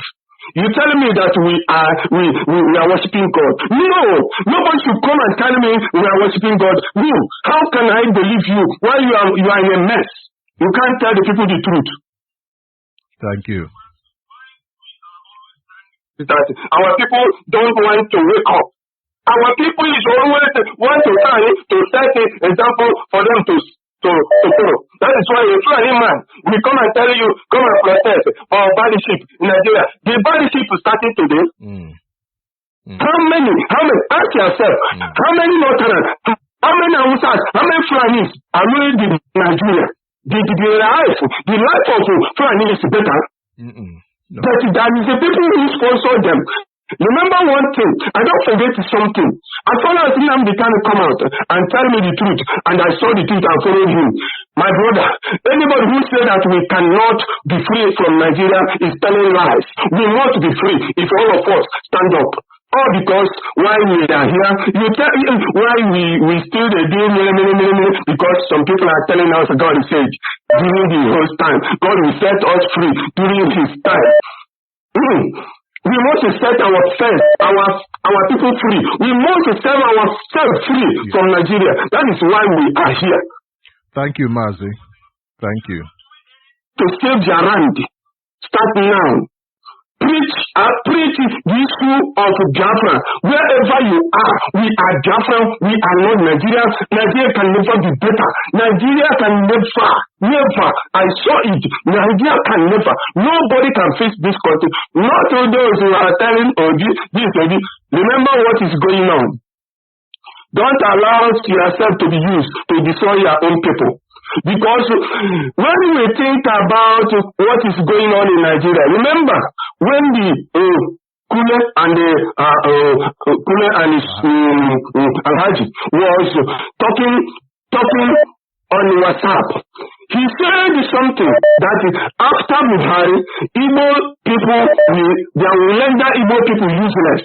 You telling me that we are worshiping God? No, nobody should come and tell me we are worshiping God. No, how can I believe you while you are in a mess? You can't tell the people the truth. Thank you. That our people don't want to wake up. Our people is always want to try to set an example for them to follow. That is why a Fulani man will come and tell you, come and protest for body sheep in Nigeria. The body sheep is starting today. How many? Ask yourself, how many Northerners, how many Hausas, how many Fulanis are really in Nigeria? The life of Fulani is better. No. But there is the people who sponsor them. Remember one thing, I don't forget something. As far as NnamdiKanu come out and tell me the truth, and I saw the truth and followed him. My brother, anybody who says that we cannot be free from Nigeria is telling lies. We want to be free if all of us stand up. All because while we are here, you tell why we still do because some people are telling us God is said during the whole time. God will set us free during his time. We want to set our people free. We want to set ourselves free from Nigeria. That is why we are here. Thank you, Mazi. Thank you. To save your land, start now. Preach the issue of Biafra. Wherever you are, we are Biafra, we are not Nigeria. Nigeria can never be better. Nigeria can never. I saw it. Nigeria can never. Nobody can face this country. Not all those who are telling this. Remember what is going on. Don't allow yourself to be used to destroy your own people. Because when we think about what is going on in Nigeria, remember when the Kule and his Alhaji was talking on WhatsApp, he said something that after Buhari, Igbo people they will render Igbo people useless.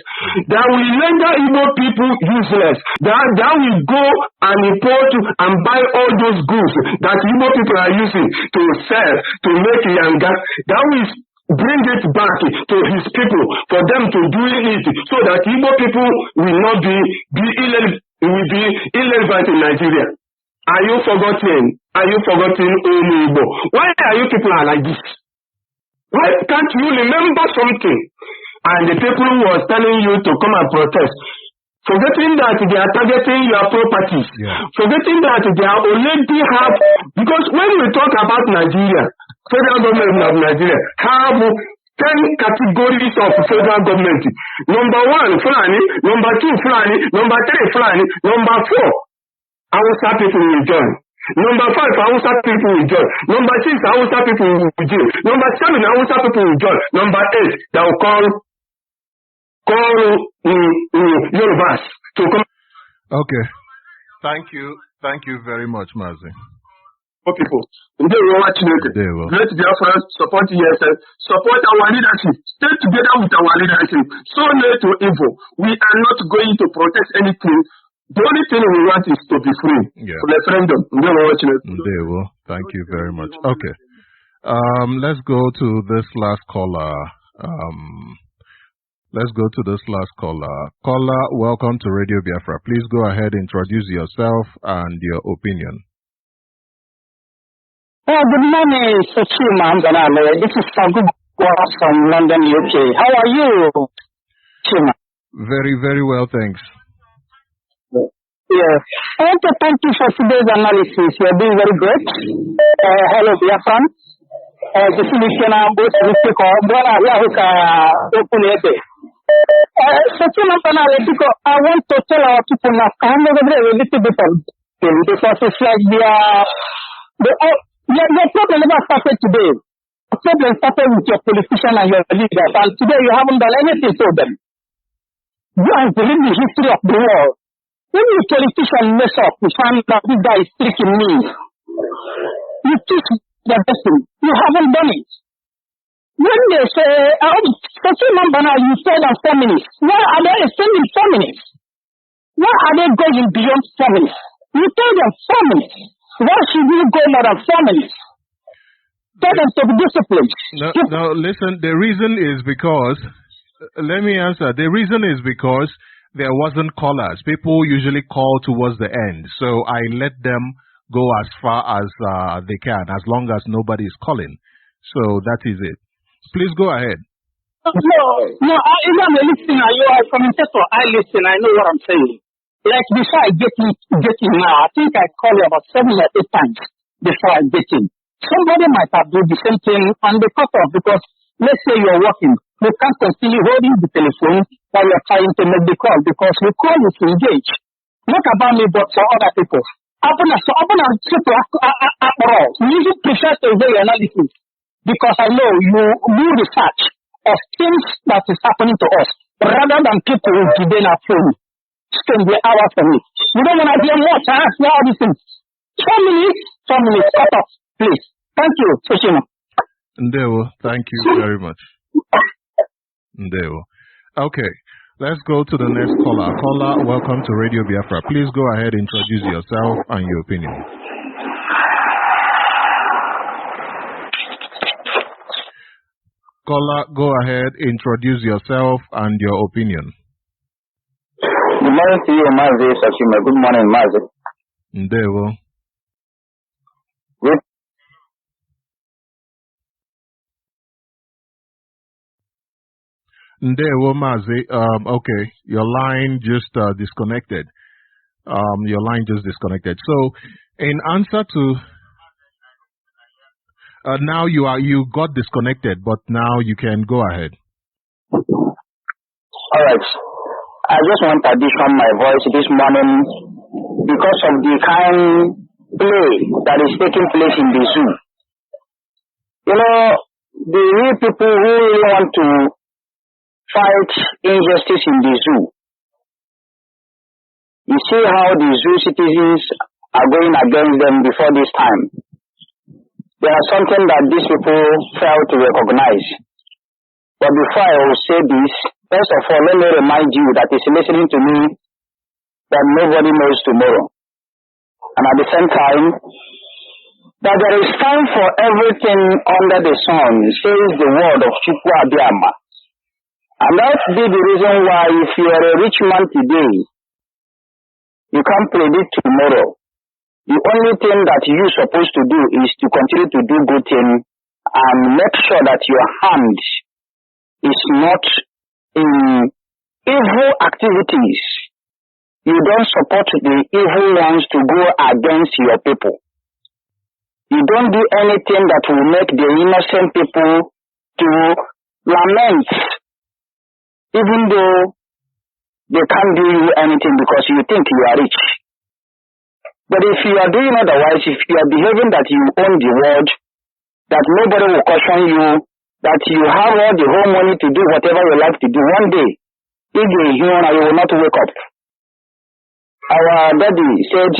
They will render Igbo people useless. They will go and import and buy all those goods that Igbo people are using to sell, to make yanga. That will bring it back to his people for them to do it so that Igbo people will not be irrelevant in Nigeria. Are you forgotten? Are you forgotten, Igbo? Why are you people like this? Why can't you remember something? And the people who was telling you to come and protest, forgetting that they are targeting your properties, forgetting that they are already have, because when we talk about Nigeria, federal government of Nigeria have 10 categories of federal government. Number 1, Fulani. Number 2, Fulani. Number 3, Fulani. Number 4, Hausa people will join. Number 5, Hausa people will join. Number 6, Hausa people will join. Number 7, Hausa people will join. Number 8, they will call Yorubas to come. Okay. Thank you very much, Mazi. People, they will watch it. Let Biafra support yourself, support our leadership, stay together with our leadership. So no to evil. We are not going to protest anything. The only thing we want is to be free. Referendum. They will watch it. They will. Thank you very much. Okay. Let's go to this last caller. Caller, welcome to Radio Biafra. Please go ahead, introduce yourself and your opinion. Good morning, Sochima, Mbanali. This is Sagu from London, UK. How are you, Sochima? Very, very well, thanks. Yes. I want to thank you for today's analysis. You are doing very great. Hello, Biafra. The solution both we take on. Sochima Mbanali, because I want to tell our people now, I'm going to a little bit of thing, because it's like your problem never started today. The problem started with your politician and your leaders, and today you haven't done anything to them. You have to read the history of the world. When your politician mess up, you find that this guy is tricking me. You teach the lesson. You haven't done it. When they say, Sochima Mbanali, you said on feminists. Why are they extending feminists? Why are they going beyond feminists? You told them feminists. Why should you go more than feminists? Tell them to be disciplined. No, listen, the reason is because, let me answer, the reason is because there wasn't callers. People usually call towards the end. So I let them go as far as they can, as long as nobody is calling. So that is it. Please go ahead. No, I'm a listener. You are a commentator. I listen. I know what I'm saying. Like before I get in now, I think I call you about 7 or 8 times before I get in. Somebody might have done the same thing on the cutoff because let's say you're working. You can't continue holding the telephone while you're trying to make the call because the call is engaged. Not about me, but for other people. After all, you usually prefer to hear your analysis because I know you do research of things that is happening to us rather than people who today are phone. Spend the hour for me. You don't want to hear much. I ask you all these things. 4 minutes, cut off, please. Thank you, Sochima. Ndewo, thank you very much. Ndewo. Okay, let's go to the next caller. Caller, welcome to Radio Biafra. Please go ahead, introduce yourself and your opinion. Caller, go ahead, introduce yourself and your opinion. Good morning to you, Mazi, Sochima. Good morning, Mazi. Ndewo. Good. Ndewo, Mazi. Okay, your line just disconnected. Your line just disconnected. So, in answer to now you got disconnected, but now you can go ahead. All right. I just want to addition my voice this morning because of the kind play that is taking place in the zoo. You know, the real people who really want to fight injustice in the zoo. You see how the zoo citizens are going against them before this time. There is something that these people fail to recognize. But before I will say this, first of all, let me remind you that is listening to me that nobody knows tomorrow. And at the same time, that there is time for everything under the sun, says the word of Chukwu Abiyama. And that be the reason why if you are a rich man today, you can't predict tomorrow. The only thing that you're supposed to do is to continue to do good things and make sure that your hand is not in evil activities. You don't support the evil ones to go against your people. You don't do anything that will make the innocent people to lament, even though they can't do you anything because you think you are rich. But if you are doing otherwise, if you are behaving that you own the world, that nobody will caution you, that you have all the whole money to do whatever you like to do, one day, if you are human, you will not wake up. Our daddy said,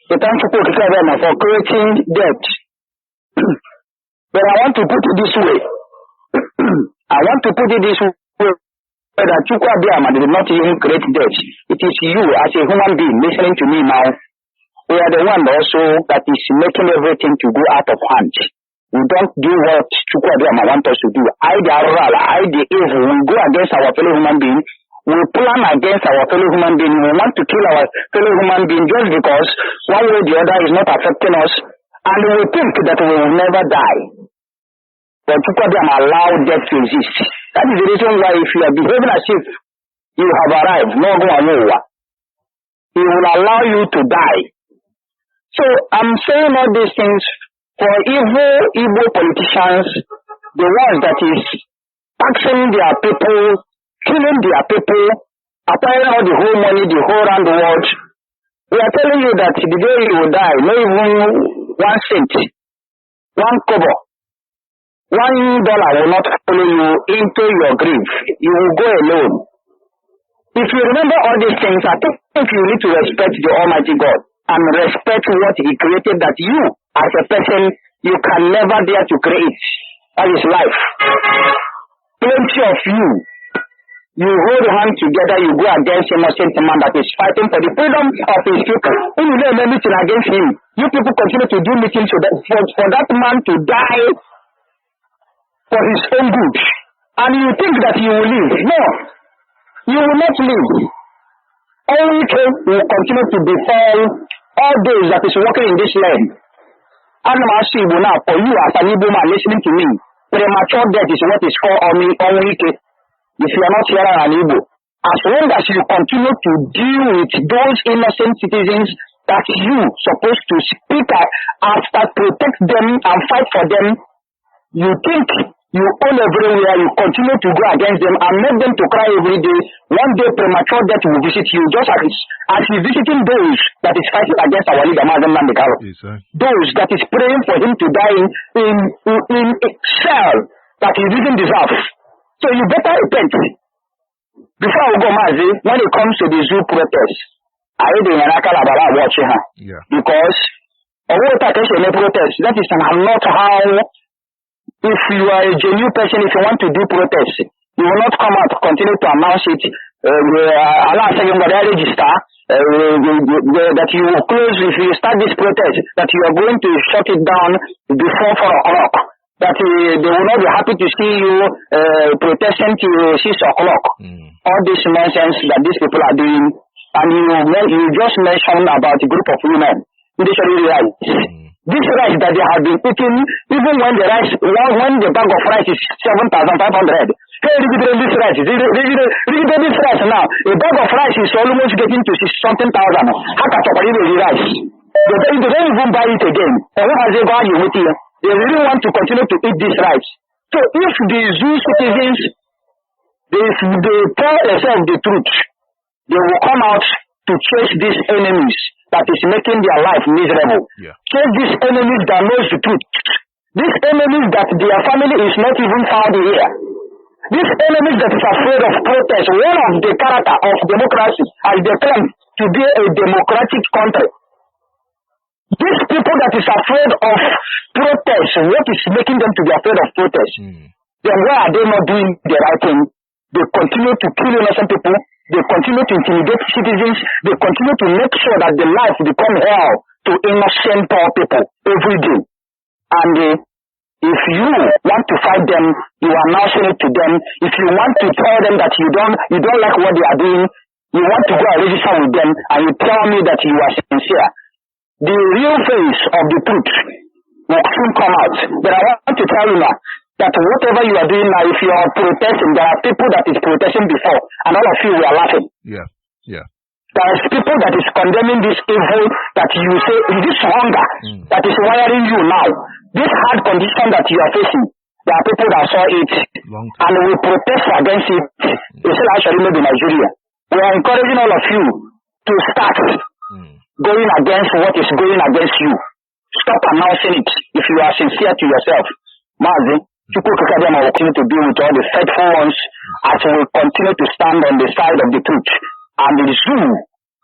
the time to put together for creating debt. But I want to put it this way. That Chukwu Abiyama did not even create debt. It is you as a human being listening to me now. We are the one also that is making everything to go out of hand. We don't do what Chukwu Abiyama wants us to do. I the Aral, I the evil, we go against our fellow human being. We plan against our fellow human being. We want to kill our fellow human being just because one way or the other is not affecting us. And we think that we will never die. But Chukwu Abiyama allow death to exist. That is the reason why if you are behaving as if you have arrived, no go over, he will allow you to die. So I'm saying all these things for evil politicians, the ones that is taxing their people killing their people, acquiring all the whole money, the whole round the world. We are telling you that the day you will die, not even 1 cent, 1 kobo, $1 will not follow you into your grave. You will go alone. If you remember all these things, I think you need to respect the Almighty God and respect what He created, that you, as a person, you can never dare to create. That is life. Plenty of you, you hold hand together, you go against an innocent man that is fighting for the freedom of his people. When you do a meeting against him, you people continue to do meetings for that man to die for his own good. And you think that you will live. No, you will not live. Only case will continue to befall all those that is working in this land. And I'm asking you now, for you as an Igbo man listening to me, premature death is what is called only case. If you are not here an Igbo, as long as you continue to deal with those innocent citizens that you supposed to speak after, protect them and fight for them, you think you own everywhere, you continue to go against them and make them to cry every day. One day premature death will visit you, just as he's visiting those that is fighting against our leader, Mazi NnamdiKanu. Yes, those that is praying for him to die in a cell that he didn't deserve. So you better repent. Before I go, Mazi, when it comes to the zoo protest, I didn't watch her. Yeah. Because protest, that is not how, if you are a genuine person, if you want to do protest, you will not come out, continue to announce it. Allah said, register, that you will close, if you start this protest, that you are going to shut it down before 4 o'clock. That they will not be happy to see you protesting till 6 o'clock. All this nonsense that these people are doing, and you just mentioned about a group of women, initially rice. This rice that they have been eating, even when the bag of rice is 7,500. Hey, this rice, this rice now, a bag of rice is almost getting to something thousand. How can you rice? They don't even buy it again. And what has they got you with you? They really want to continue to eat this rice. So if the zoo citizens, they tell themselves the truth, they will come out to chase these enemies that is making their life miserable. Yeah. Chase these enemies that knows the truth. These enemies that their family is not even found here. These enemies that is afraid of protest. One of the character of democracy as they claim to be a democratic country. These people that is afraid of protest, what is making them to be afraid of protest? Then why are they not doing the right thing? They continue to kill innocent people. They continue to intimidate citizens. They continue to make sure that the life become hell to innocent poor people every day. And if you want to fight them, you are announcing it to them. If you want to tell them that you don't like what they are doing, you want to go and register with them, and you tell me that you are sincere. The real face of the truth will soon come out. But I want to tell you now that whatever you are doing now, if you are protesting, there are people that is protesting before, and all of you are laughing. Yeah. There are people that is condemning this evil that you say, this hunger that is wiring you now, this hard condition that you are facing. There are people that saw it and will protest against it. They say, actually, maybe Nigeria. We are encouraging all of you to start going against what is going against you. Stop announcing it if you are sincere to yourself. Mazi, people will continue to be with all the faithful ones as we continue to stand on the side of the truth. And the zoo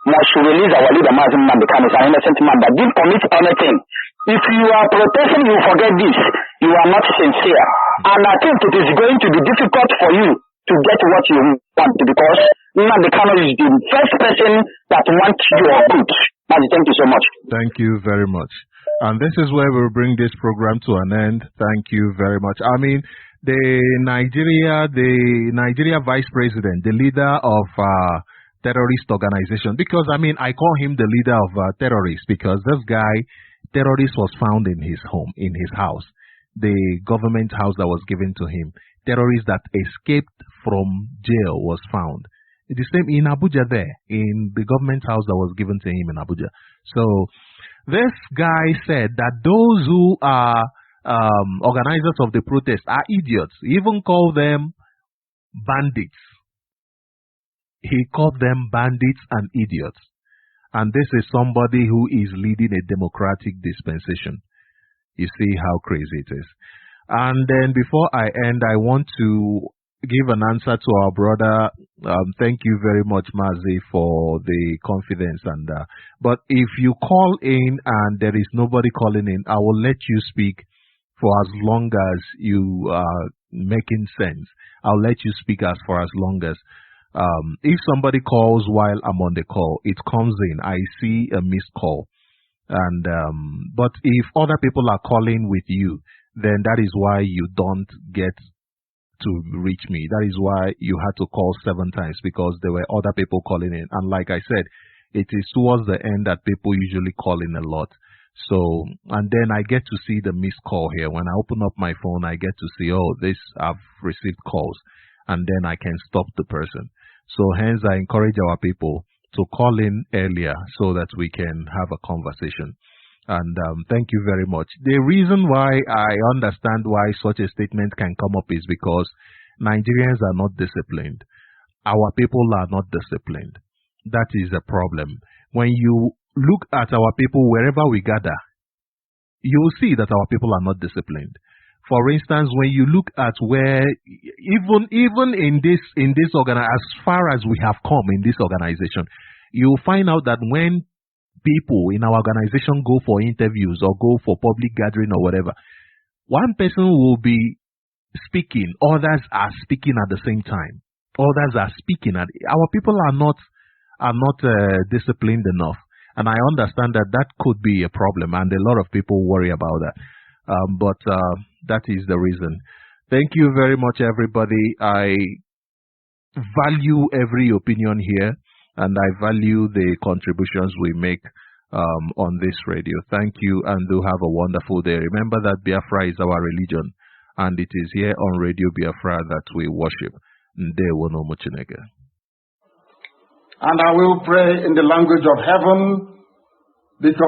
must release our leader, Mazi NnamdiKanu, an innocent man that didn't commit anything. If you are protesting, you forget this. You are not sincere. And I think it is going to be difficult for you to get what you want, because NnamdiKanu is the first person that wants your good. Mazi, thank you so much. Thank you very much. And this is where we'll bring this program to an end. Thank you very much. I mean, the Nigeria Vice President, the leader of terrorist organization, because I mean, I call him the leader of terrorists, because this guy, terrorist was found in his home, in his house, the government house that was given to him. Terrorists that escaped from jail was found. The same in Abuja there, in the government house that was given to him in Abuja. So this guy said that those who are organizers of the protest are idiots. He even called them bandits. he called them bandits and idiots. And this is somebody who is leading a democratic dispensation. You see how crazy it is. And then before I end, I want to give an answer to our brother. Thank you very much, Mazi, for the confidence. But if you call in and there is nobody calling in, I will let you speak for as long as you are making sense. I'll let you speak for as long as. If somebody calls while I'm on the call, it comes in. I see a missed call. And but if other people are calling with you, then that is why you don't get to reach me. That is why you had to call 7 times, because there were other people calling in. And like I said, it is towards the end that people usually call in a lot. So, and then I get to see the missed call here. When I open up my phone, I get to see, oh, I've received calls, and then I can stop the person. So hence I encourage our people to call in earlier so that we can have a conversation. And thank you very much. The reason why I understand why such a statement can come up is because Nigerians are not disciplined. Our people are not disciplined. That is a problem. When you look at our people wherever we gather, you will see that our people are not disciplined. For instance, when you look at where, even in this organization, as far as we have come in this organization, you'll find out that when people in our organization go for interviews or go for public gathering or whatever, one person will be speaking, others are speaking at the same time. Others are speaking. Our people are not disciplined enough, and I understand that could be a problem, and a lot of people worry about that. But that is the reason. Thank you very much, everybody. I value every opinion here, and I value the contributions we make on this radio. Thank you, and do have a wonderful day. Remember that Biafra is our religion, and it is here on Radio Biafra that we worship. Ndewo Chineke. And I will pray in the language of heaven, because